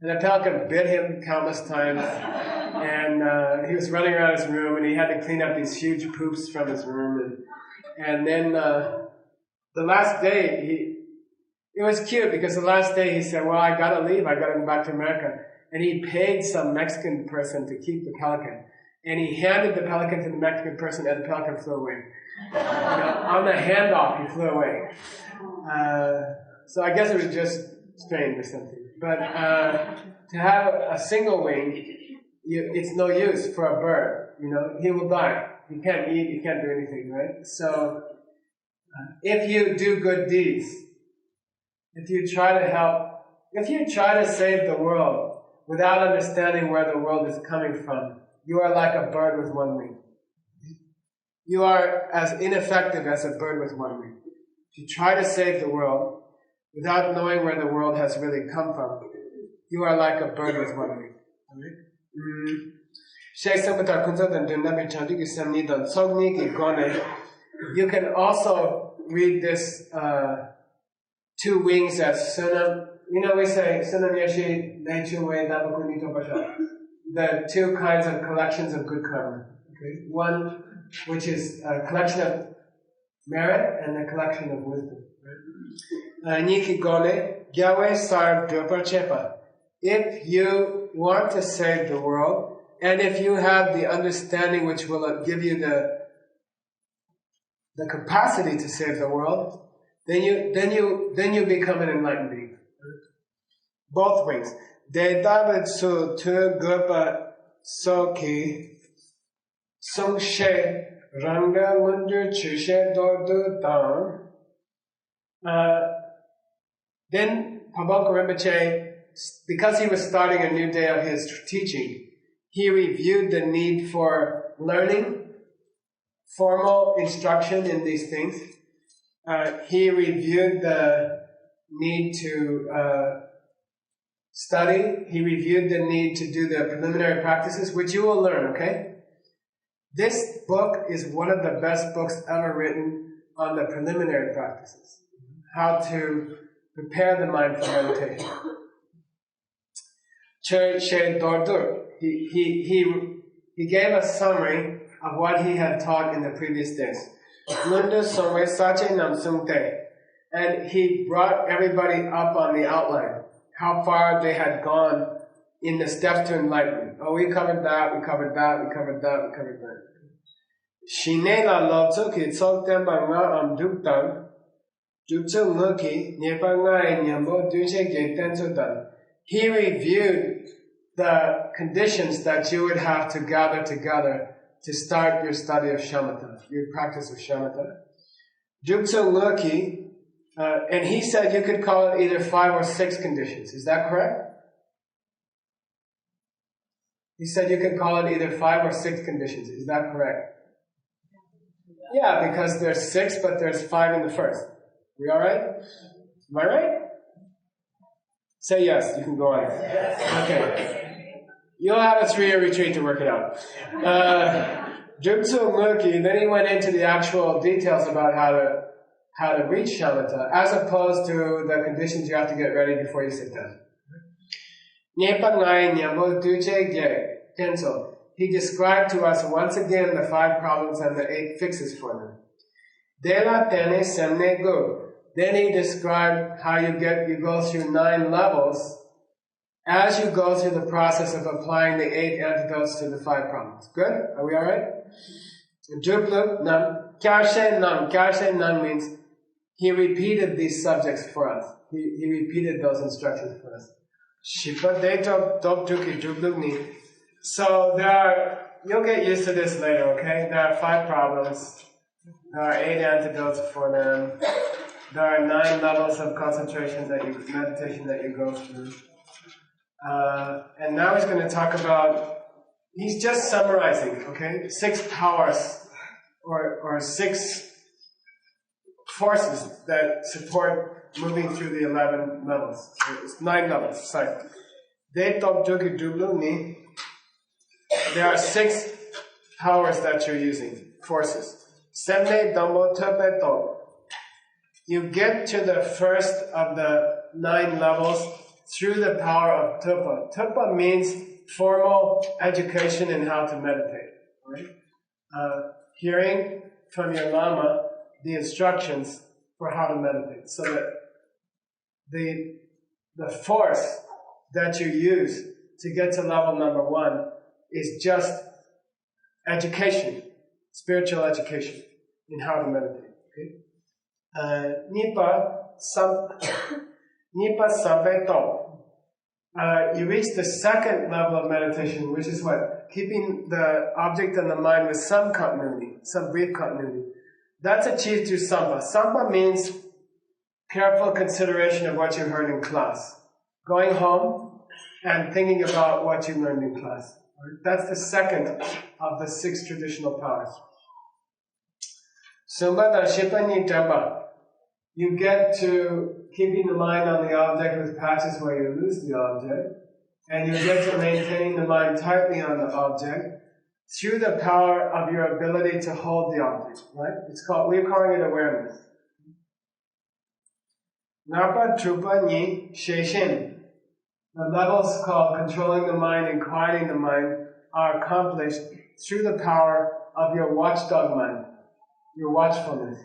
And the pelican bit him countless times, and he was running around his room, and he had to clean up these huge poops from his room. And then the last day, it was cute, because the last day he said, well, I gotta leave, I gotta go back to America. And he paid some Mexican person to keep the pelican. And he handed the pelican to the Mexican person, and the pelican flew away. You know, on the handoff, he flew away. So I guess it was just strange or something. But to have a single wing, it's no use for a bird. You know, he will die. He can't eat. He can't do anything, right? So, if you do good deeds, if you try to help, if you try to save the world without understanding where the world is coming from, you are like a bird with one wing. You are as ineffective as a bird with one wing. If you try to save the world without knowing where the world has really come from, you are like a bird with one wing. You can also read this two wings as sunam. You know, we say sunam yashi nature way dabakunito basha. The two kinds of collections of good karma. Okay? One which is a collection of merit and a collection of wisdom. If you want to save the world, and if you have the understanding which will give you the capacity to save the world, then you become an enlightened being. Both wings. Dedabetsu tu gupa soki sungshe ranga mundur chushe dordu dan. Then Pabongka Rinpoche, because he was starting a new day of his teaching, he reviewed the need for learning, formal instruction in these things. He reviewed the need to study. He reviewed the need to do the preliminary practices, which you will learn, okay? This book is one of the best books ever written on the preliminary practices. How to prepare the mind for meditation. Che Dordur, he gave a summary of what he had taught in the previous days. And he brought everybody up on the outline, how far they had gone in the steps to enlightenment. Oh, we covered that, we covered that, we covered that, we covered that. Shinela Lotsuki Tsoktemba Nga Am Duktan, Dutsu Muki, Nipa Nga Nyambo Duche Getensudan. He reviewed the conditions that you would have to gather together to start your study of Shamatha, your practice of Shamatha. Dutsu Muki, and he said you could call it either 5 or 6 conditions. Is that correct? He said you could call it either 5 or 6 conditions. Is that correct? Yeah, because there's 6, but there's 5 in the first. We all right? Am I right? Say yes. You can go on. Okay. You'll have a 3-year retreat to work it out. Jutsu Murki, then he went into the actual details about how to reach Shamatha, as opposed to the conditions you have to get ready before you sit down. He described to us once again the 5 problems and the 8 fixes for them. Then he described how you go through 9 levels as you go through the process of applying the 8 antidotes to the 5 problems. Good? Are we alright? Kyashe Nam means he repeated these subjects for us. He repeated those instructions for us. So you'll get used to this later, okay? There are 5 problems. There are 8 antidotes for them. There are 9 levels of concentration meditation that you go through. And now he's going to talk about, he's just summarizing, okay? 6 powers or 6 forces that support moving through the 11 levels. It's 9 levels, sorry. There are 6 powers that you're using, forces. You get to the first of the 9 levels through the power of tupa. Tupa means formal education in how to meditate. Right? Hearing from your lama the instructions for how to meditate, so that the force that you use to get to level number 1 is just education, spiritual education in how to meditate. Okay? Nipa Sabeto. You reach the 2nd level of meditation, which is what? Keeping the object and the mind with some continuity, some brief continuity. That's achieved through Sampa. Sampa means careful consideration of what you heard in class. Going home and thinking about what you learned in class. That's the 2nd of the 6 traditional powers. Sumbata Shipani Tamba. You get to keeping the mind on the object with patches where you lose the object, and you get to maintaining the mind tightly on the object through the power of your ability to hold the object, right? We're calling it awareness. Napa Trupa Ni Sheishin. The levels called controlling the mind and quieting the mind are accomplished through the power of your watchdog mind, your watchfulness.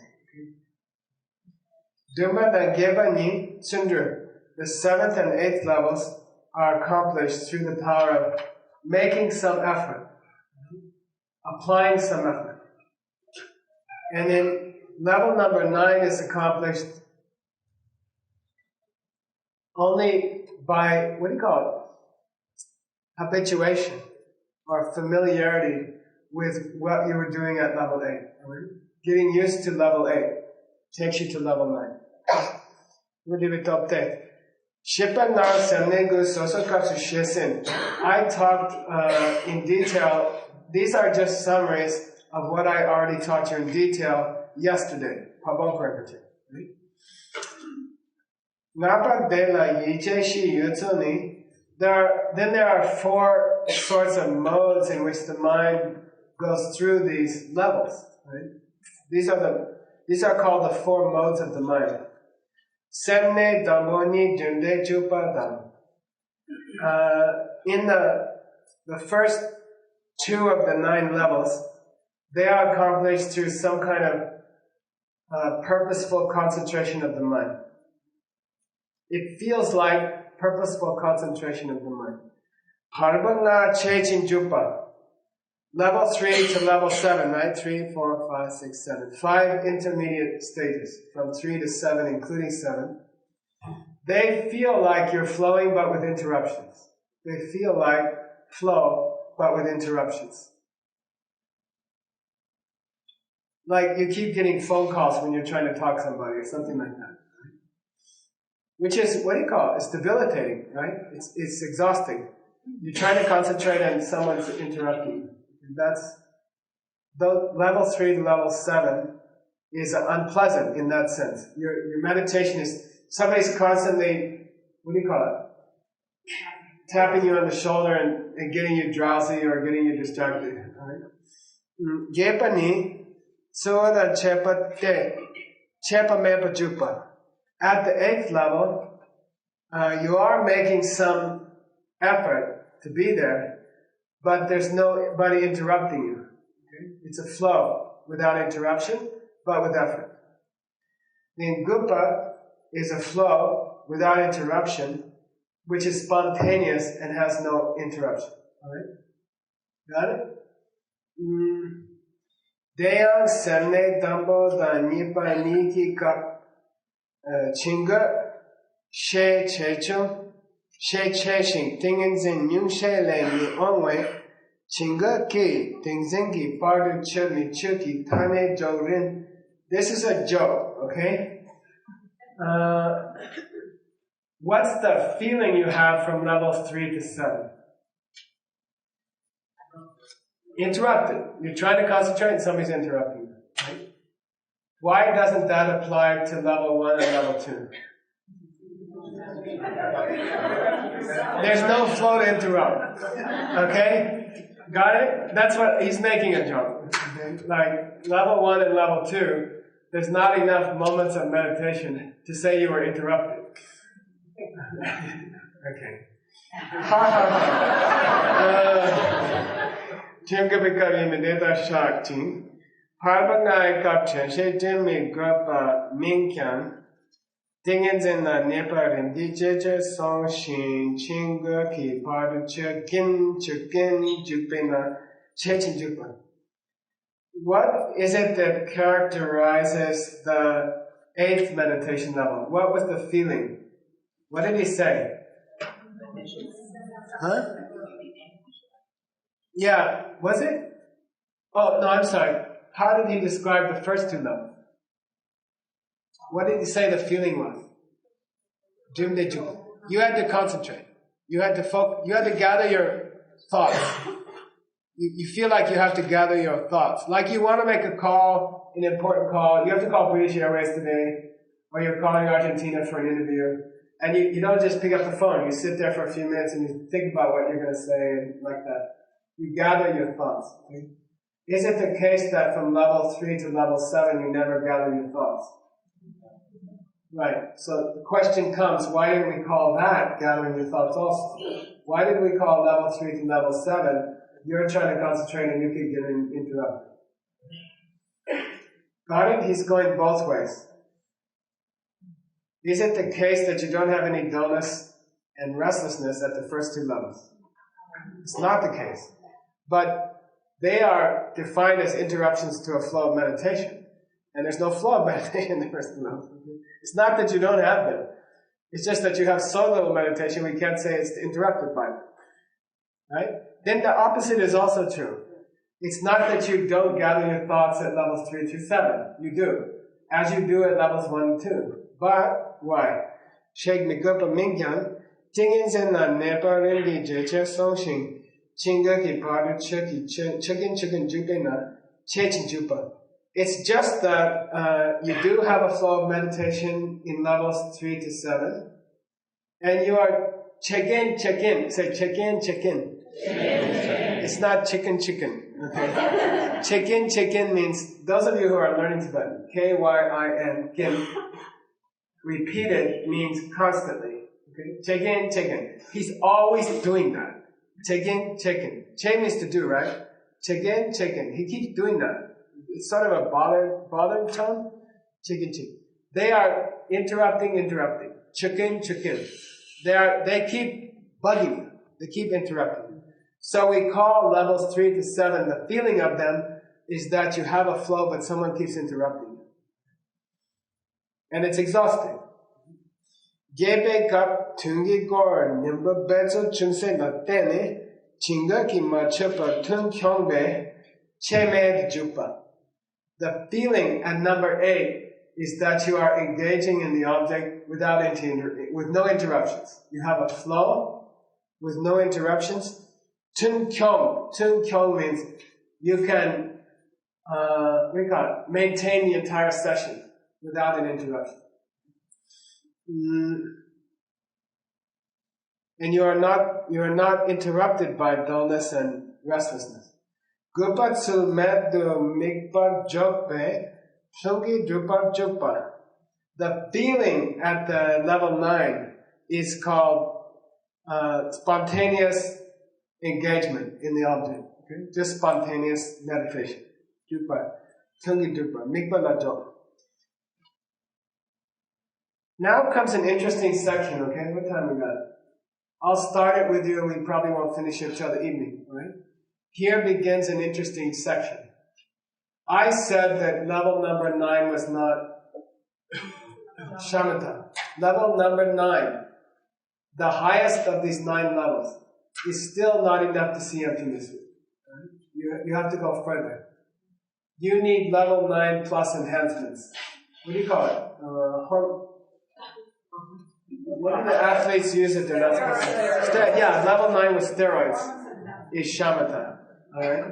Duma Dangeba Ni Tsundru. The 7th and 8th levels are accomplished through the power of making some effort, applying some effort. And then level number 9 is accomplished only by, habituation or familiarity with what you were doing at level 8. Right? Getting used to level 8 takes you to level 9. I talked in detail. These are just summaries of what I already taught you in detail yesterday. Pabongka Rinpoche. Then there are 4 sorts of modes in which the mind goes through these levels. Right? These are called the four modes of the mind. Semne Damboni Junde Jupadam. In the first two of the 9 levels, they are accomplished through some kind of purposeful concentration of the mind. It feels like purposeful concentration of the mind. Pabongka Chechin Jupa. Level 3 to level 7, right? 3, 4, 5, 6, 7. 5 intermediate stages, from 3 to 7, including 7. They feel like you're flowing, but with interruptions. They feel like flow, but with interruptions. Like you keep getting phone calls when you're trying to talk to somebody or something like that. Which is, what do you call it? It's debilitating, right? It's exhausting. You're trying to concentrate and someone's interrupting you. That's the level 3 to level 7 is unpleasant in that sense. Your meditation is, somebody's constantly, what do you call it? Tapping you on the shoulder and getting you drowsy or getting you distracted. Right? Gepani, soda chepa mepa jupa. At the 8th level, you are making some effort to be there, but there's nobody interrupting you. Okay? It's a flow without interruption, but with effort. Then Gupa is a flow without interruption, which is spontaneous and has no interruption. Alright? Got it? Deyang semne dambo da nipa niki kap chinga she chechung she cheshing tingenzin nyung she le ni onwe chinga ki tingzengi pardu chumi chuki tane jorin. This is a joke, okay? What's the feeling you have from level 3 to 7? Interrupted. You're trying to concentrate and somebody's interrupting you. Right? Why doesn't that apply to level 1 and level 2? There's no flow to interrupt. Okay? Got it? That's what he's making a joke. Okay? Like level 1 and level 2, there's not enough moments of meditation to say you were interrupted. Okay. Chandrakirti medita shakti. Pabongka kapchen she jimi grapa minkyan. Dingen na nepa rendi jeje song shin chinga ki pardu chekin chukin jupena chechin jupan. What is it that characterizes the 8th meditation level? What was the feeling? What did he say? Huh? Yeah, was it? Oh, no, I'm sorry. How did he describe the first 2 levels? What did he say the feeling was? You had to concentrate. You had to focus. You had to gather your thoughts. You feel like you have to gather your thoughts. Like you want to make a call, an important call. You have to call British Airways today, or you're calling Argentina for an interview. And you don't just pick up the phone. You sit there for a few minutes and you think about what you're going to say and like that. You gather your thoughts. Okay? Is it the case that from level 3 to level 7 you never gather your thoughts? Right. So the question comes, why didn't we call that gathering your thoughts also? Why did we call level 3 to level 7? You're trying to concentrate and you keep getting interrupted. Got it? He's going both ways. Is it the case that you don't have any dullness and restlessness at the first 2 levels? It's not the case. But they are defined as interruptions to a flow of meditation. And there's no flow of meditation in the first 2 levels. It's not that you don't have them. It's just that you have so little meditation we can't say it's interrupted by them. Right? Then the opposite is also true. It's not that you don't gather your thoughts at levels 3 through 7. You do. As you do at levels 1 and 2. But why? Sheikh Migupa Mingyan, Tingin Zen na Nepa Rendi Jeche Songshin, Chinga ki Padu Chicken Jupena, Chechin Jupa. It's just that you do have a flow of meditation in levels 3 to 7, and you are check in. Say check in. It's not chicken. Okay? Chicken means, those of you who are learning Tibetan, K-Y-I-N, kin, repeated means constantly. Okay? Chicken. He's always doing that. Chicken. Che means to do, right? Chicken. He keeps doing that. It's sort of a bothered tone. Chicken. They are interrupting. Chicken. They keep bugging you. They keep interrupting. So we call levels 3 to 7, the feeling of them is that you have a flow, but someone keeps interrupting you. And it's exhausting. Gebe kap tungi gor nimba bezo chungse na tene chinga ki machepa tung kyongbe cheme jupa. The feeling at number 8 is that you are engaging in the object with no interruptions. You have a flow with no interruptions. Tung kyong means you can maintain the entire session without an interruption. And you are not interrupted by dullness and restlessness. Gupatsu medu mikpa jokpe shungi drupa jukpa. The feeling at the level 9 is called spontaneous engagement in the object. Okay? Just spontaneous meditation. Drupa, shungi drupa, mikpa la jok. Now comes an interesting section, okay? What time we got? I'll start it with you and we probably won't finish it till the evening, alright? Here begins an interesting section. I said that level number 9 was not Shamatha. Level number 9, the highest of these 9 levels, is still not enough to see emptiness. Right? You have to go further. You need level 9 plus enhancements. What do you call it? What do the athletes use if they're not supposed to? Yeah, level 9 with steroids is Shamatha. Alright?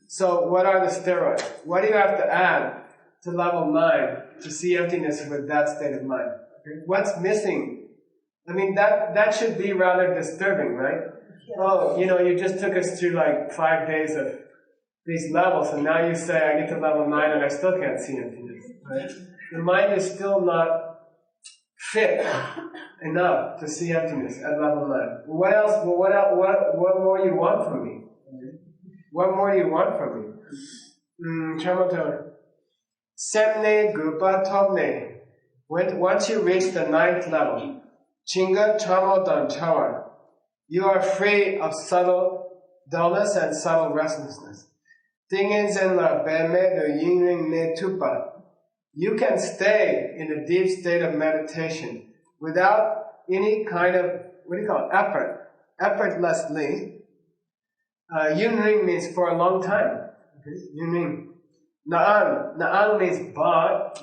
So what are the steroids? What do you have to add to level 9 to see emptiness with that state of mind? Okay? What's missing? I mean, that should be rather disturbing, right? Oh, you just took us through like 5 days of these levels, and now you say I get to level 9 and I still can't see emptiness. Right? The mind is still not fit enough to see emptiness at level 9. What else? What more you want from me? What more do you want from me? Shamatha. Semne gupa topne. Once you reach the 9th level, chinga chamodan chawar, you are free of subtle dullness and subtle restlessness. Tingin zen la beme de yingring ne tupa. You can stay in a deep state of meditation without any kind of, effort, effortlessly. Yunring means for a long time. Okay? Yunring. Na'ang means but.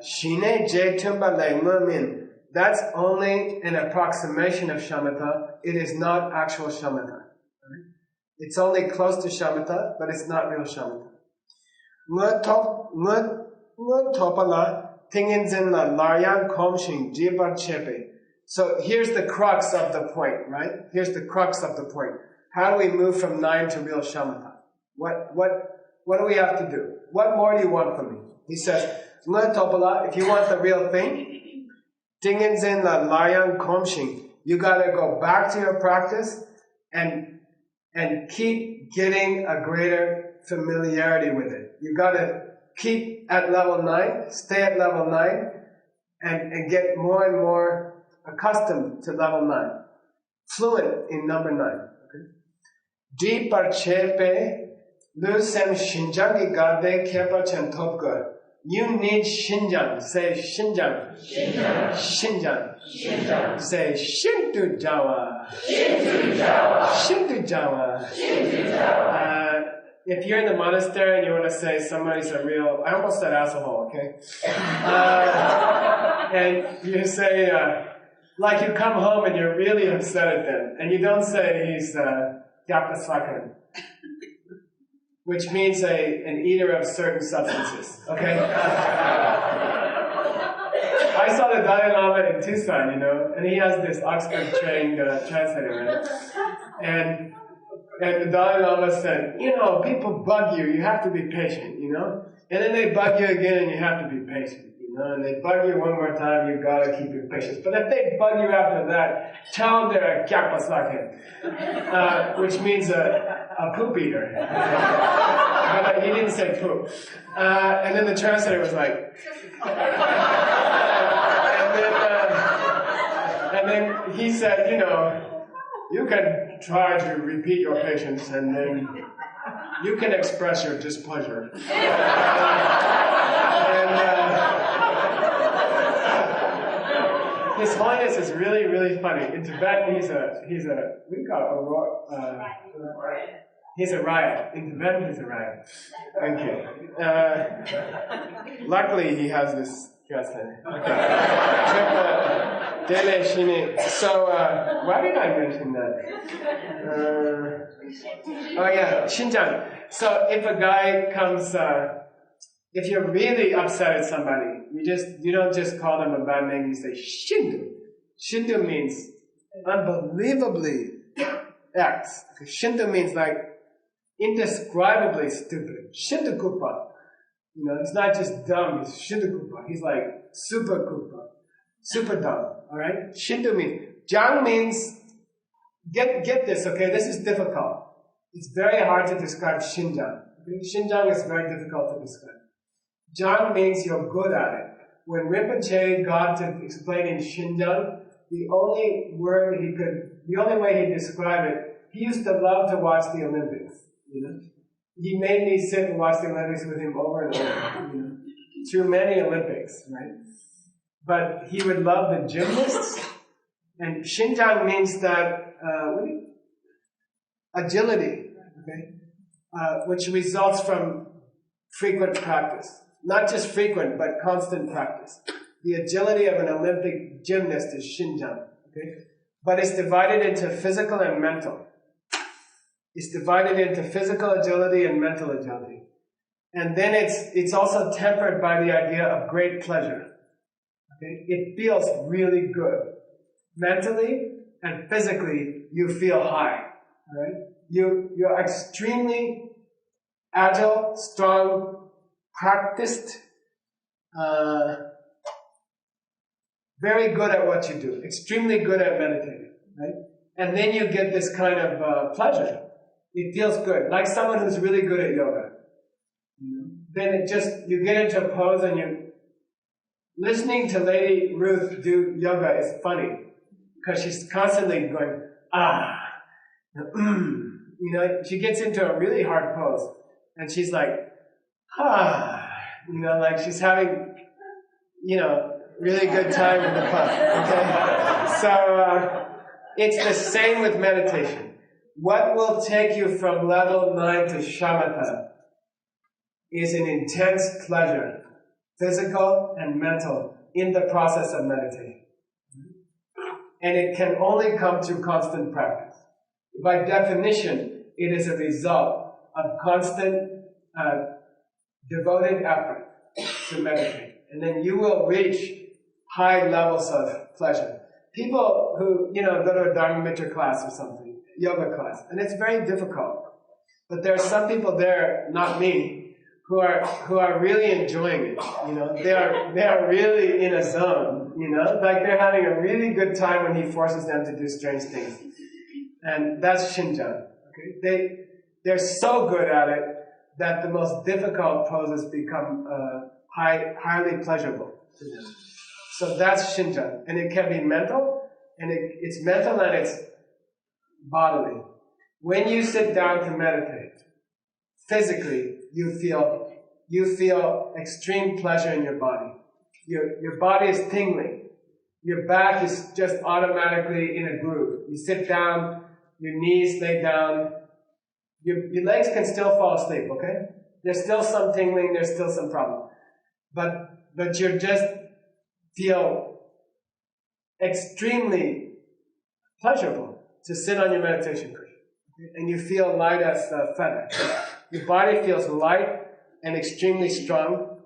Shine je tumba le min. That's only an approximation of shamatha. It is not actual shamatha. Right? It's only close to shamatha, but it's not real shamatha. So here's the crux of the point, right? Here's the crux of the point. How do we move from 9 to real shamatha? What do we have to do? What more do you want from me? He says, if you want the real thing, you gotta go back to your practice and keep getting a greater familiarity with it. You gotta keep at level 9, stay at level 9, and get more and more accustomed to level 9. Fluent in number 9. Okay? Di parchepe lusem Shinjang gade kepa chen topga. You need Shinjang. Say Shinjang. Shinjang. Say Shintu Jawa. Shintu Jawa. If you're in the monastery and you want to say somebody's a real, I almost said asshole, okay? And you say, like you come home and you're really upset at them, and you don't say he's Yapasakan, which means an eater of certain substances, okay? I saw the Dalai Lama in Tucson, and he has this Oxford-trained translator, right? And the Dalai Lama said, you know, people bug you, you have to be patient, you know? And then they bug you again and you have to be patient, you know? And they bug you one more time, you gotta keep your patience. But if they bug you after that, tell them they're a kyapasake, which means a poop eater. But he didn't say poop. And then the translator was like, and then he said, you know, you can try to repeat your patience and then you can express your displeasure. His Holiness is really, really funny. In Tibetan, he's a riot. In Tibetan, he's a riot. Thank you. Luckily, he has this. Okay. So, why did I mention that? Oh yeah, Shinjang. So if a guy comes, if you're really upset at somebody, you don't just call them a bad name, you say Shindu. Shindu means unbelievably X. Shindu means like indescribably stupid. Shindu Kupa. You know, it's not just dumb, it's Shindu Kupa. He's like super Kupa. Super dumb. Alright? Shindu means, Jang means, get this, okay? This is difficult. It's very hard to describe Shinjang. Okay? Shinjang is very difficult to describe. Jang means you're good at it. When Rinpoche got to explain in Shinjang, the only way he described it, he used to love to watch the Olympics, you know? He made me sit and watch the Olympics with him over and over, you know? Through many Olympics, right? But he would love the gymnasts, and Shinjang means that agility, okay, which results from frequent practice. Not just frequent, but constant practice. The agility of an Olympic gymnast is Shinjang, okay? But it's divided into physical and mental. It's divided into physical agility and mental agility. And then it's also tempered by the idea of great pleasure. Okay? It feels really good. Mentally and physically, you feel high. Right? You're extremely agile, strong, practiced, very good at what you do, extremely good at meditating. Right? And then you get this kind of pleasure. It feels good, like someone who's really good at yoga. Then you get into a pose and listening to Lady Ruth do yoga is funny, because she's constantly going, you know, she gets into a really hard pose, and she's like, you know, like she's having, you know, really good time in the pose, okay? So, it's the same with meditation. What will take you from level 9 to Shamatha is an intense pleasure, physical and mental, in the process of meditation. And it can only come through constant practice. By definition, it is a result of constant, devoted effort to meditate. And then you will reach high levels of pleasure. People who, you know, go to a Dharma Mitra class or something, yoga class, and it's very difficult. But there are some people there, not me, who are really enjoying it. You know, they are really in a zone. You know, like they're having a really good time when he forces them to do strange things, and that's Shinjang. Okay, they're so good at it that the most difficult poses become highly pleasurable to them. So that's Shinjang, and it can be mental, and it's mental and it's bodily. When you sit down to meditate, physically you feel extreme pleasure in your body. Your body is tingling. Your back is just automatically in a groove. You sit down, your knees lay down. Your legs can still fall asleep, okay? There's still some tingling, there's still some problem. But you just feel extremely pleasurable to sit on your meditation cushion. And you feel light as a feather. Your body feels light and extremely strong,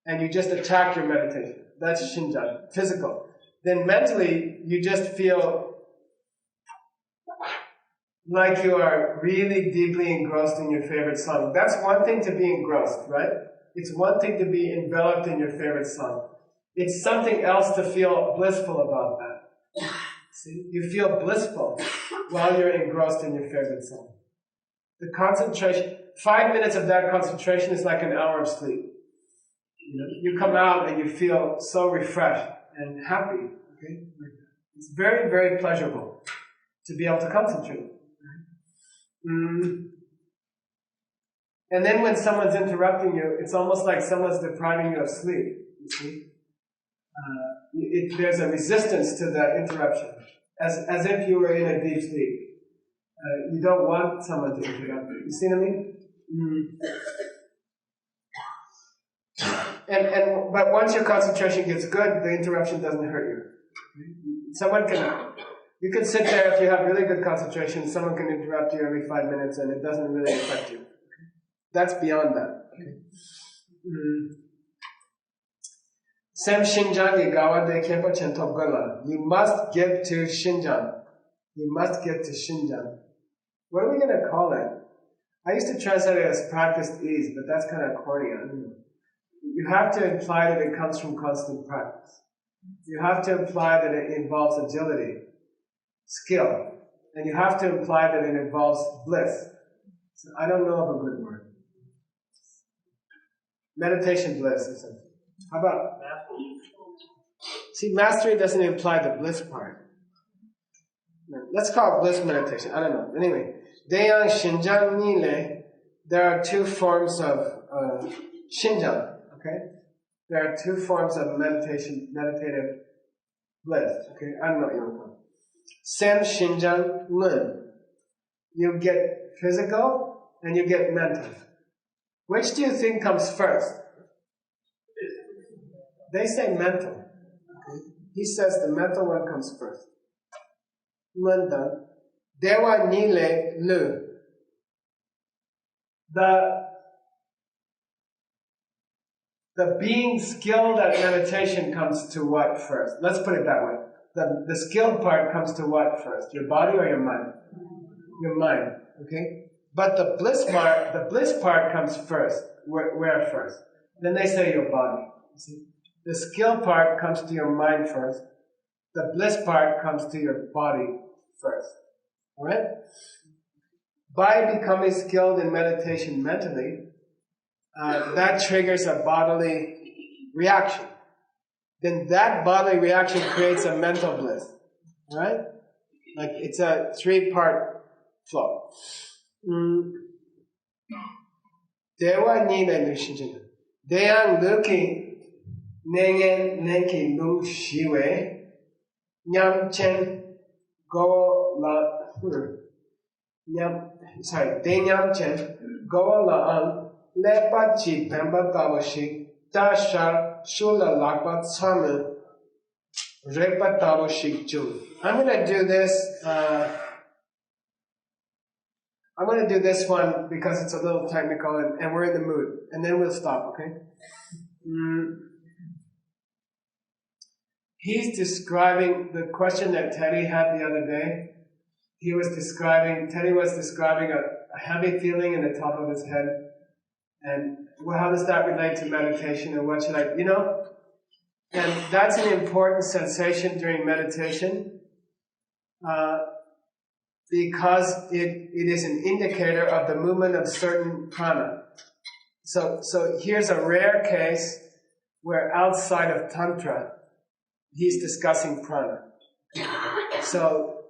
and you just attack your meditation. That's Shinjang, physical. Then mentally, you just feel like you are really deeply engrossed in your favorite song. That's one thing to be engrossed, right? It's one thing to be enveloped in your favorite song. It's something else to feel blissful about that. See? You feel blissful while you're engrossed in your favorite song. The concentration, 5 minutes of that concentration is like an hour of sleep. You come out and you feel so refreshed and happy. Okay? It's very, very pleasurable to be able to concentrate. And then when someone's interrupting you, it's almost like someone's depriving you of sleep. You see? There's a resistance to that interruption, as if you were in a deep sleep. You don't want someone to interrupt you. You see what I mean? But once your concentration gets good, the interruption doesn't hurt you. You can sit there if you have really good concentration, someone can interrupt you every 5 minutes and it doesn't really affect you. That's beyond that. Sem Shinjang gawa de kempa chentop gola. You must get to Shinjang. You must get to Shinjang. What are we going to call it? I used to translate it as practiced ease, but that's kind of corny. I don't know. You have to imply that it comes from constant practice. You have to imply that it involves agility, skill, and you have to imply that it involves bliss. So I don't know of a good word. Meditation bliss or something. How about mastery? See, mastery doesn't imply the bliss part. No, let's call it bliss meditation. I don't know. Anyway, Deyang Shinjang Nile, there are two forms of Shinjang. Okay? There are two forms of meditative bliss. Okay? I don't know what you want to call it. Sem Shinjang Len. You get physical and you get mental. Which do you think comes first? They say mental. Okay? He says the mental one comes first. Lunda. Dewa Nile Lu. The being skilled at meditation comes to what first? Let's put it that way. The skilled part comes to what first? Your body or your mind? Your mind. Okay? But the bliss part comes first. Where first? Then they say your body. You see? The skill part comes to your mind first. The bliss part comes to your body first. Alright? By becoming skilled in meditation mentally, that triggers a bodily reaction. Then that bodily reaction creates a mental bliss. Alright? Like it's a 3-part flow. Dewa Nina Nushinjana. Deyang Luki Nengen Nenki Lu Shiwe Nyam Chen Go La Denyam Chen Go La An Lepa Chi Pemba Tawashi Tasha Shula Lakpa Tsame Repa Tawashi Ju. I'm going to do this one because it's a little technical and we're in the mood. And then we'll stop, okay? He's describing the question that Teddy had the other day. Teddy was describing a heavy feeling in the top of his head. And well, how does that relate to meditation and what should I, And that's an important sensation during meditation. Because it is an indicator of the movement of certain prana. So here's a rare case where outside of Tantra, he's discussing prana. So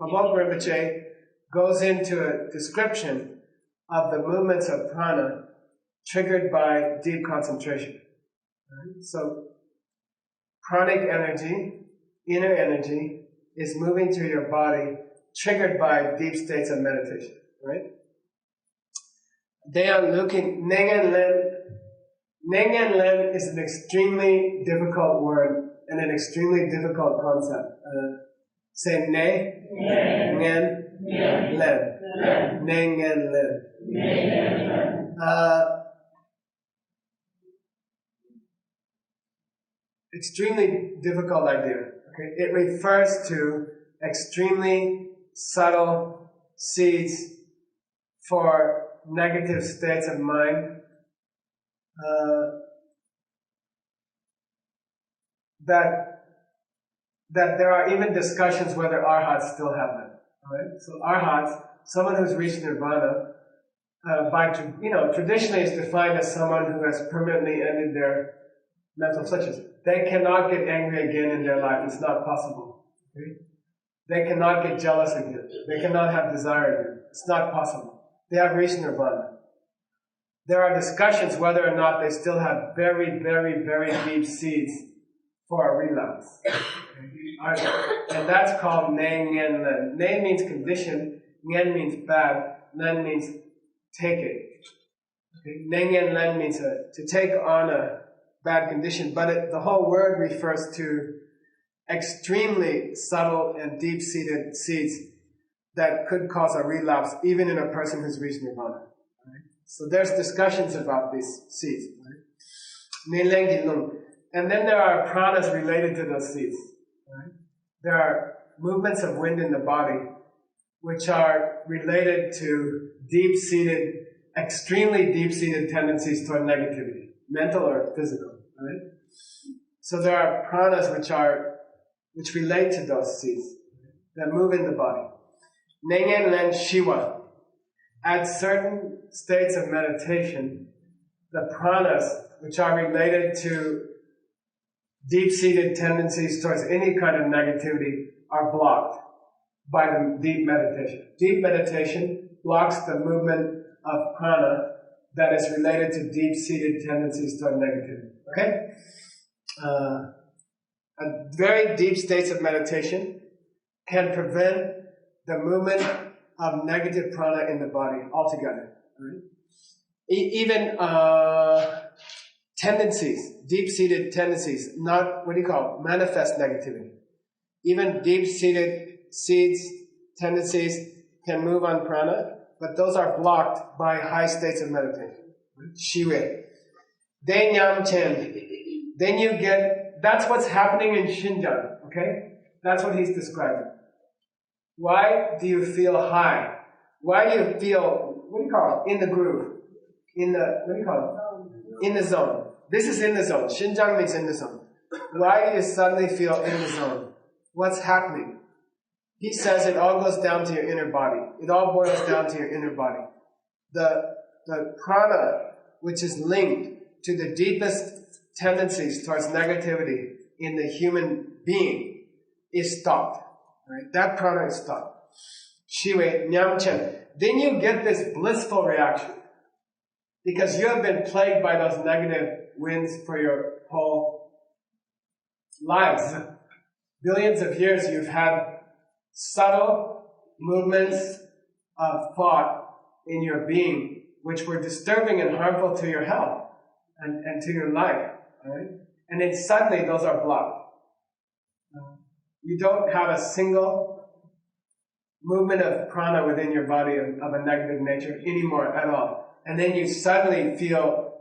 Pabongka Rinpoche goes into a description of the movements of prana triggered by deep concentration. Right? So pranic energy, inner energy, is moving through your body triggered by deep states of meditation, right? They are looking, Neng Ngan Len. Neng Ngan Len is an extremely difficult word and an extremely difficult concept. Say Ne, Ngan, Len. Neng Ngan Len. Extremely difficult idea. Okay? It refers to extremely subtle seeds for negative states of mind. That there are even discussions whether arhats still have them. Right? So arhats, someone who's reached nirvana, traditionally is defined as someone who has permanently ended their mental afflictions. They cannot get angry again in their life. It's not possible. Okay? They cannot get jealous again. They cannot have desire again. It's not possible. They have reached nirvana. There are discussions whether or not they still have very, very, very deep seeds for a relapse. And that's called NGAN NGAN LEN. Ne means condition, Ngen means bad, Len means take it. Okay? NGAN LEN means to take on a bad condition, but the whole word refers to extremely subtle and deep-seated seeds that could cause a relapse even in a person who's reached nirvana. Right? So there's discussions about these seeds. Right? And then there are pranas related to those seeds. Right? There are movements of wind in the body which are related to deep-seated, extremely deep-seated tendencies toward negativity, mental or physical. Right? So there are pranas which relate to those seeds that move in the body. NGAN LEN Shiva. At certain states of meditation, the pranas which are related to deep-seated tendencies towards any kind of negativity are blocked by the deep meditation. Deep meditation blocks the movement of prana that is related to deep-seated tendencies toward negativity. Okay? Very deep states of meditation can prevent the movement of negative prana in the body altogether. Right? Even tendencies, deep-seated tendencies, not, manifest negativity. Even deep-seated seeds, tendencies can move on prana, but those are blocked by high states of meditation. Shiwe. Then you get, that's what's happening in Shinjang, okay? That's what he's describing. Why do you feel high? Why do you feel, in the groove? In the zone. This is in the zone. Shinjang means in the zone. Why do you suddenly feel in the zone? What's happening? He says it all goes down to your inner body. It all boils down to your inner body. The prana, which is linked to the deepest tendencies towards negativity in the human being, is stopped. Right? That prana is stopped. Shiwe Nyamchen. Then you get this blissful reaction. Because you have been plagued by those negative winds for your whole lives. Billions of years you've had subtle movements of thought in your being which were disturbing and harmful to your health and to your life. Right? And then suddenly those are blocked. You don't have a single movement of prana within your body of a negative nature anymore at all. And then you suddenly feel,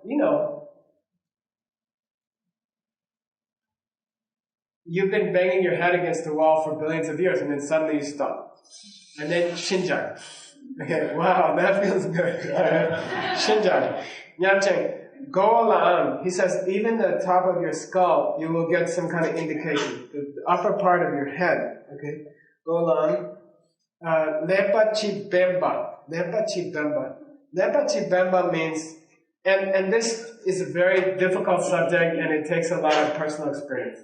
you've been banging your head against the wall for billions of years, and then suddenly you stop. And then Shinjang. Okay, wow, that feels good. Shinjang. Nyamcheng. Go-La'an. He says, even the top of your skull, you will get some kind of indication. The upper part of your head. Okay? Go-La'an. Lepa Chibemba. Lepa Chibemba. Lepa Chibemba means, and this is a very difficult subject, and it takes a lot of personal experience.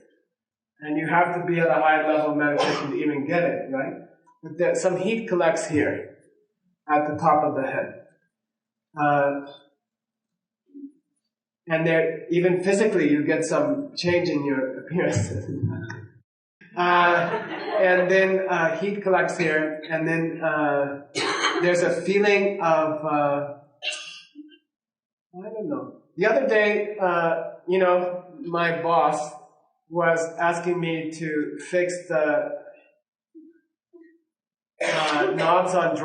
And you have to be at a high level of meditation to even get it, right? But some heat collects here, at the top of the head. And there, even physically, you get some change in your appearance. And then heat collects here, and then there's a feeling of, I don't know. The other day, my boss was asking me to fix the knobs on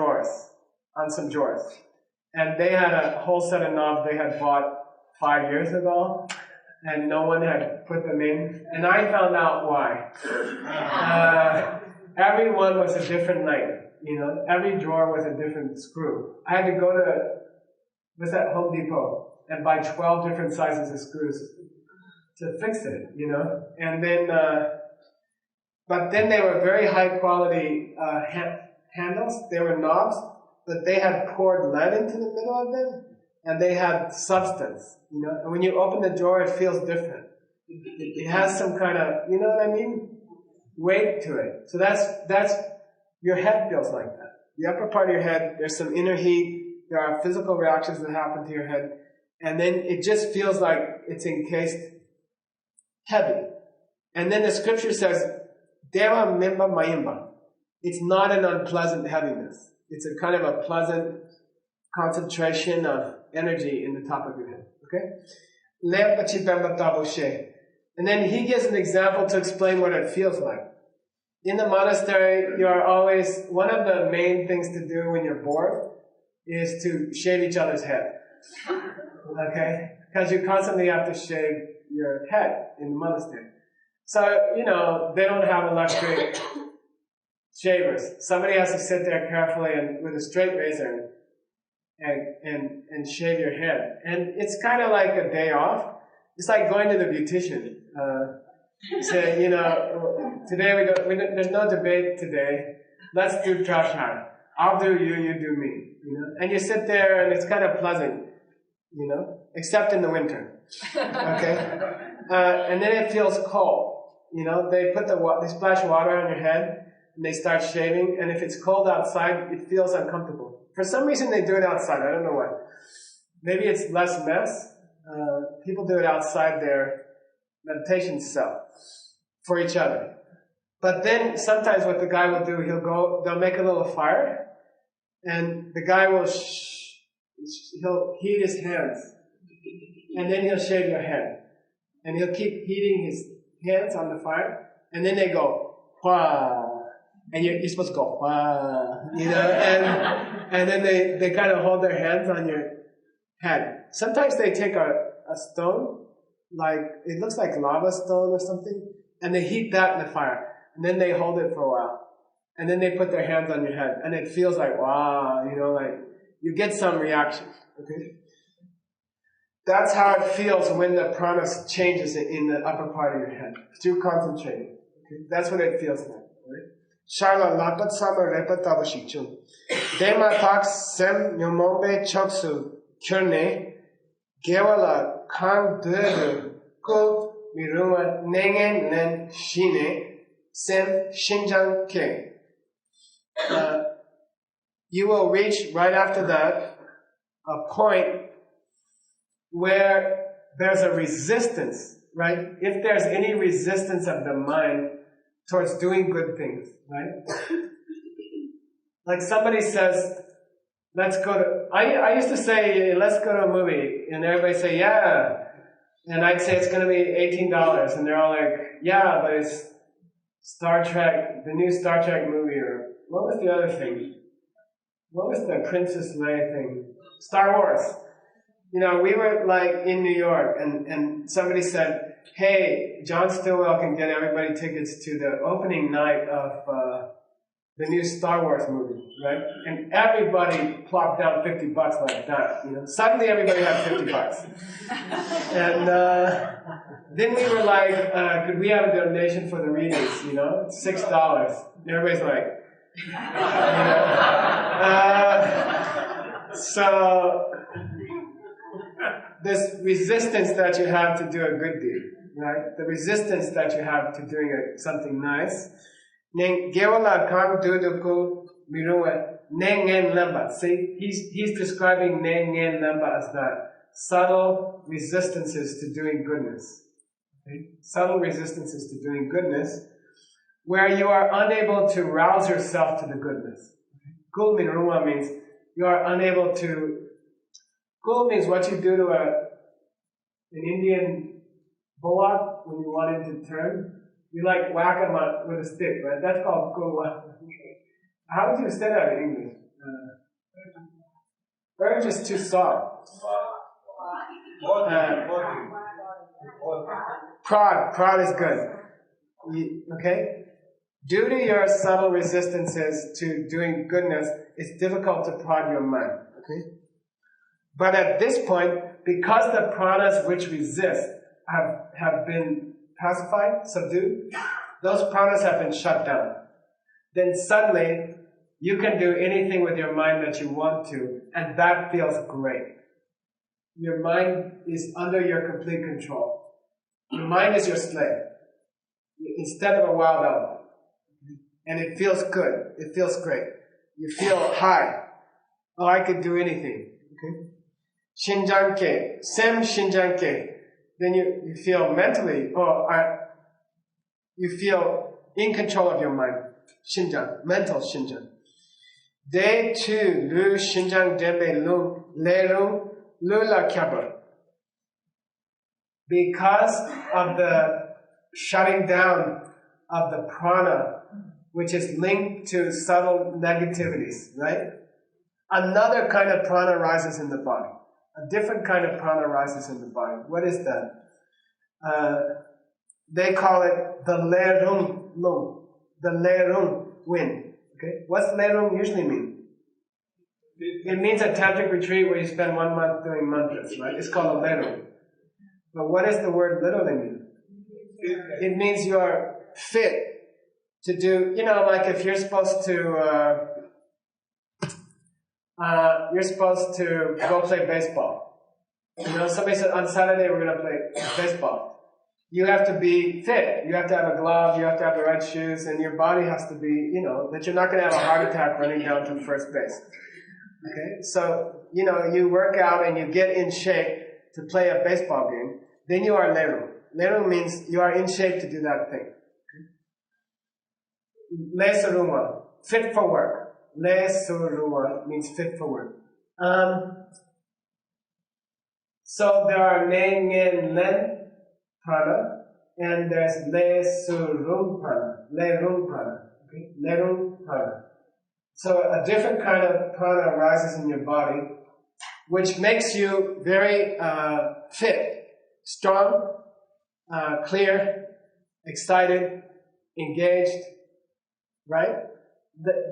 some drawers. And they had a whole set of knobs they had bought 5 years ago, and no one had put them in. And I found out why. Every one was a different length. You know, every drawer was a different screw. I had to go to Home Depot and buy 12 different sizes of screws to fix it, you know. And then, but then they were very high quality handles. They were knobs, but they had poured lead into the middle of them, and they had substance, you know. And when you open the drawer, it feels different. It has some kind of, you know what I mean, weight to it. So that's your head feels like that. The upper part of your head, there's some inner heat. There are physical reactions that happen to your head, and then it just feels like it's encased heavy. And then the scripture says, Deva Mimba Mayimba. It's not an unpleasant heaviness. It's a kind of a pleasant concentration of energy in the top of your head. Okay? And then he gives an example to explain what it feels like. In the monastery, you are always, one of the main things to do when you're bored is to shave each other's head. Okay? Because you constantly have to shave your head in the monastery. So, you know, they don't have electric shavers. Somebody has to sit there carefully and with a straight razor and shave your head. And it's kind of like a day off. It's like going to the beautician. Say, you know, today there's no debate today. Let's do trashar. I'll do you, you do me. You know, and you sit there and it's kind of pleasant. You know, except in the winter. Okay, and then it feels cold. You know, they splash water on your head and they start shaving. And if it's cold outside, it feels uncomfortable. For some reason, they do it outside. I don't know why. Maybe it's less mess. People do it outside their meditation cell for each other. But then sometimes what the guy will do, they'll make a little fire, and the guy will he'll heat his hands, and then he'll shave your head, and he'll keep heating his hands on the fire, and then they go Hua, and you're supposed to go Hua, you know, and then they kind of hold their hands on your head. Sometimes they take a stone, like it looks like lava stone or something, and they heat that in the fire, and then they hold it for a while, and then they put their hands on your head, and it feels like wow, you know, like you get some reaction. Okay, that's how it feels when the prana changes in the upper part of your head through concentrating. Okay, that's what it feels like. Right? Sharla lapat sama repa tabashichun. Dema tax sem nyomombe choksu kyrne gewala kang dedu ko miruma nengen len shine sem Shinjang ke. You will reach right after that a point where there's a resistance, right? If there's any resistance of the mind towards doing good things, right? Like somebody says, let's go to, I used to say, let's go to a movie, and everybody say, yeah. And I'd say it's going to be $18, and they're all like, yeah, but it's Star Trek, the new Star Trek movie, or what was the other thing? What was the Princess Leia thing? Star Wars. You know, we were like in New York, and somebody said, hey, John Stillwell can get everybody tickets to the opening night of the new Star Wars movie, right? And everybody plopped down $50 like that, you know. Suddenly everybody had $50. And then we were like, could we have a donation for the readers, you know? $6. And everybody's like, you know. So this resistance that you have to do a good deed, right? The resistance that you have to doing something nice. See, he's describing Nengen Lemba as that. Subtle resistances to doing goodness. Okay? Subtle resistances to doing goodness, where you are unable to rouse yourself to the goodness. Gul Minruwa means you are unable to. Gul means what you do to an Indian bullock when you want him to turn. You like whack him up with a stick, right? That's called gulwa. How would you say that in English? Urge is too soft. Prod is good. Okay? Due to your subtle resistances to doing goodness, it's difficult to prod your mind. Okay? But at this point, because the pranas which resist have been pacified, subdued, those pranas have been shut down. Then suddenly, you can do anything with your mind that you want to, and that feels great. Your mind is under your complete control. Your mind is your slave, instead of a wild elephant. And it feels good. It feels great. You feel high. Oh, I could do anything. Okay? Shinjang ke, sem Shinjang ke. Then you feel mentally, you feel in control of your mind. Shinjang, mental Shinjang. De tu lu Shinjang dembe lu le lu la kyabar. Because of the shutting down of the prana, which is linked to subtle negativities, right? Another kind of prana rises in the body. A different kind of prana rises in the body. What is that? They call it the lerung lung, the lerung wind. Okay, what's lerung usually mean? It means a tantric retreat where you spend 1 month doing mantras, right? It's called a lerung. But what does the word literally mean? It means you are fit to do, like if you're supposed to go play baseball. Somebody said on Saturday we're going to play baseball. You have to be fit. You have to have a glove, you have to have the right shoes, and your body has to be, that you're not going to have a heart attack running down to first base. Okay? So, you work out and you get in shape to play a baseball game, then you are lerung. Lerung means you are in shape to do that thing. Le suruma, fit for work. Le suruma means fit for work. So there are Ne Ngen Len prana, and there's Le Surung prana, Le Rung prana. Okay? Le Rung prana. So a different kind of prana arises in your body, which makes you very fit, strong, clear, excited, engaged, right?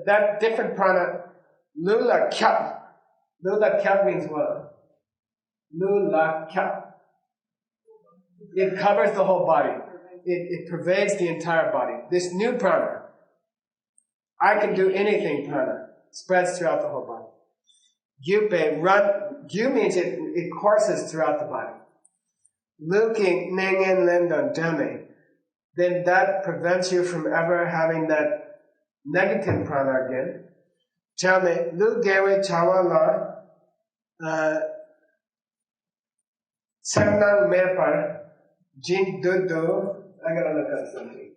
That different prana, lula kyap. Lula kyap means what? Lula kyap. It covers the whole body. It pervades the entire body. This new prana, I can do anything prana, spreads throughout the whole body. Gyupe, run, gyu means it courses throughout the body. Luking nengen lendon dame, then that prevents you from ever having that negative prana again. Chame, lu gewe chawa la, Sernang mepar, jin dudu, I gotta look at something.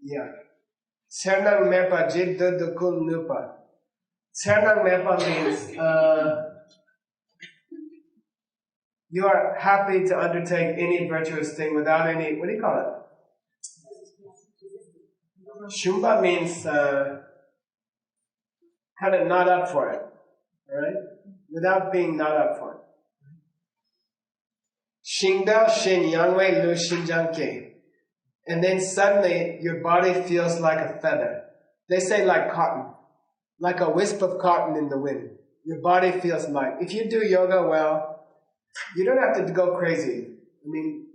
Yeah. Sernang mepa jin dudu kul nupa. Sernang mepa means, you are happy to undertake any virtuous thing without any, what do you call it? Shumba means, kind of not up for it. Alright? Without being not up for it. Shingjang Shinjang lu Shinjang ke. And then suddenly your body feels like a feather. They say like cotton. Like a wisp of cotton in the wind. Your body feels light. If you do yoga well, you don't have to go crazy. I mean,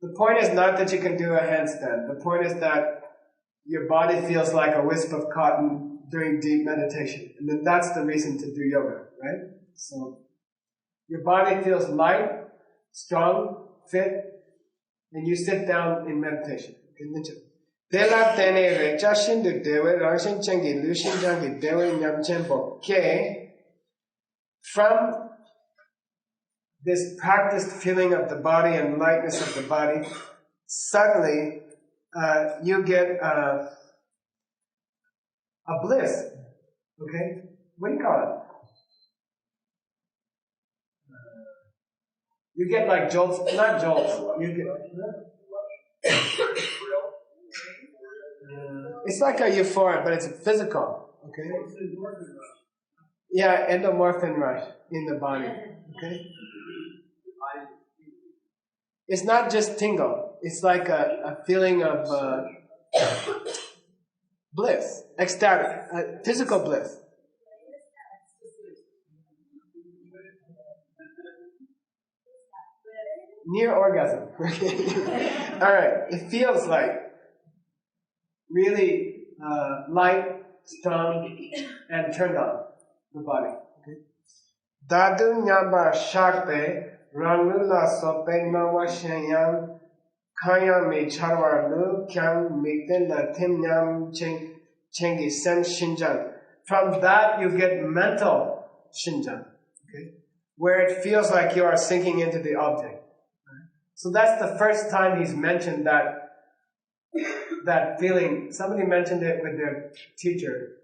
the point is not that you can do a handstand. The point is that your body feels like a wisp of cotton during deep meditation. And then that's the reason to do yoga, right? So, your body feels light, strong, fit, and you sit down in meditation. From this practiced feeling of the body and lightness of the body, suddenly you get a bliss. Okay? What do you call it? You get like jolts, not jolts. You get, it's like a euphoria, but it's physical. Okay? Yeah, endomorphin rush in the body. Okay? it's not just tingle. It's like a feeling of bliss, ecstatic, physical bliss. Near orgasm. All right. It feels like really light, strong, and turned on the body. Dadu nyamba shakte ranula sope nawa shenyam kaya me charwa lu kyang mikten la tim nyam chengi sem Shinjang. From that you get mental Shinjang, okay, where it feels like you are sinking into the object. So that's the first time he's mentioned that feeling. Somebody mentioned it with their teacher,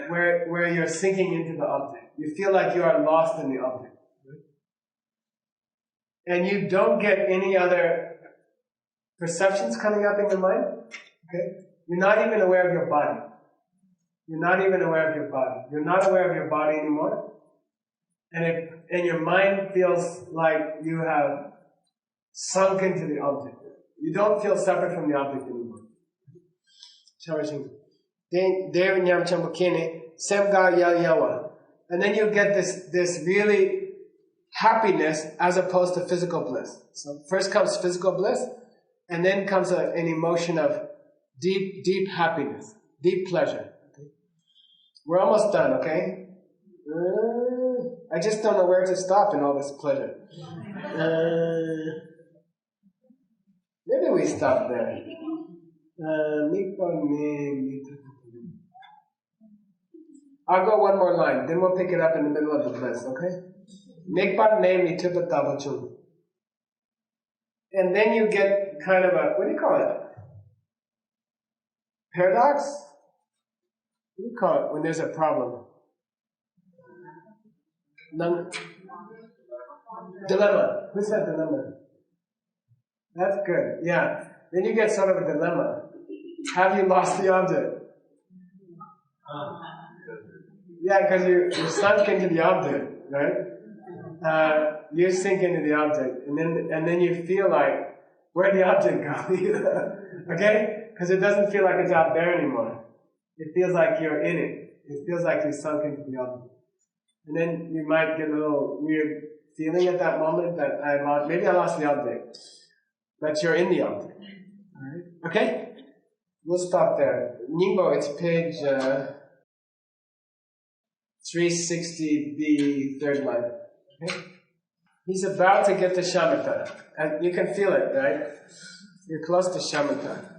where you're sinking into the object. You feel like you are lost in the object. And you don't get any other perceptions coming up in your mind. Okay? You're not even aware of your body. You're not even aware of your body. You're not aware of your body anymore. And your mind feels like you have sunk into the object. You don't feel separate from the object anymore. And then you get this really happiness as opposed to physical bliss. So first comes physical bliss, and then comes an emotion of deep happiness, deep pleasure. Okay? We're almost done, okay? I just don't know where to stop in all this pleasure. Maybe we stop there. I'll go one more line, then we'll pick it up in the middle of the bliss, okay? And then you get kind of a, what do you call it? Paradox? What do you call it when there's a problem? Dilemma. Who said dilemma? That's good, yeah. Then you get sort of a dilemma. Have you lost the object? Yeah, because you sunk into the object, right? You sink into the object, and then you feel like, where'd the object go? Okay? Because it doesn't feel like it's out there anymore. It feels like you're in it. It feels like you sunk into the object. And then you might get a little weird feeling at that moment that maybe I lost the object. But you're in the object. Alright? Okay? We'll stop there. Ningbo, it's page 360b, third line. Okay? He's about to get to Shamatha. And you can feel it, right? You're close to Shamatha.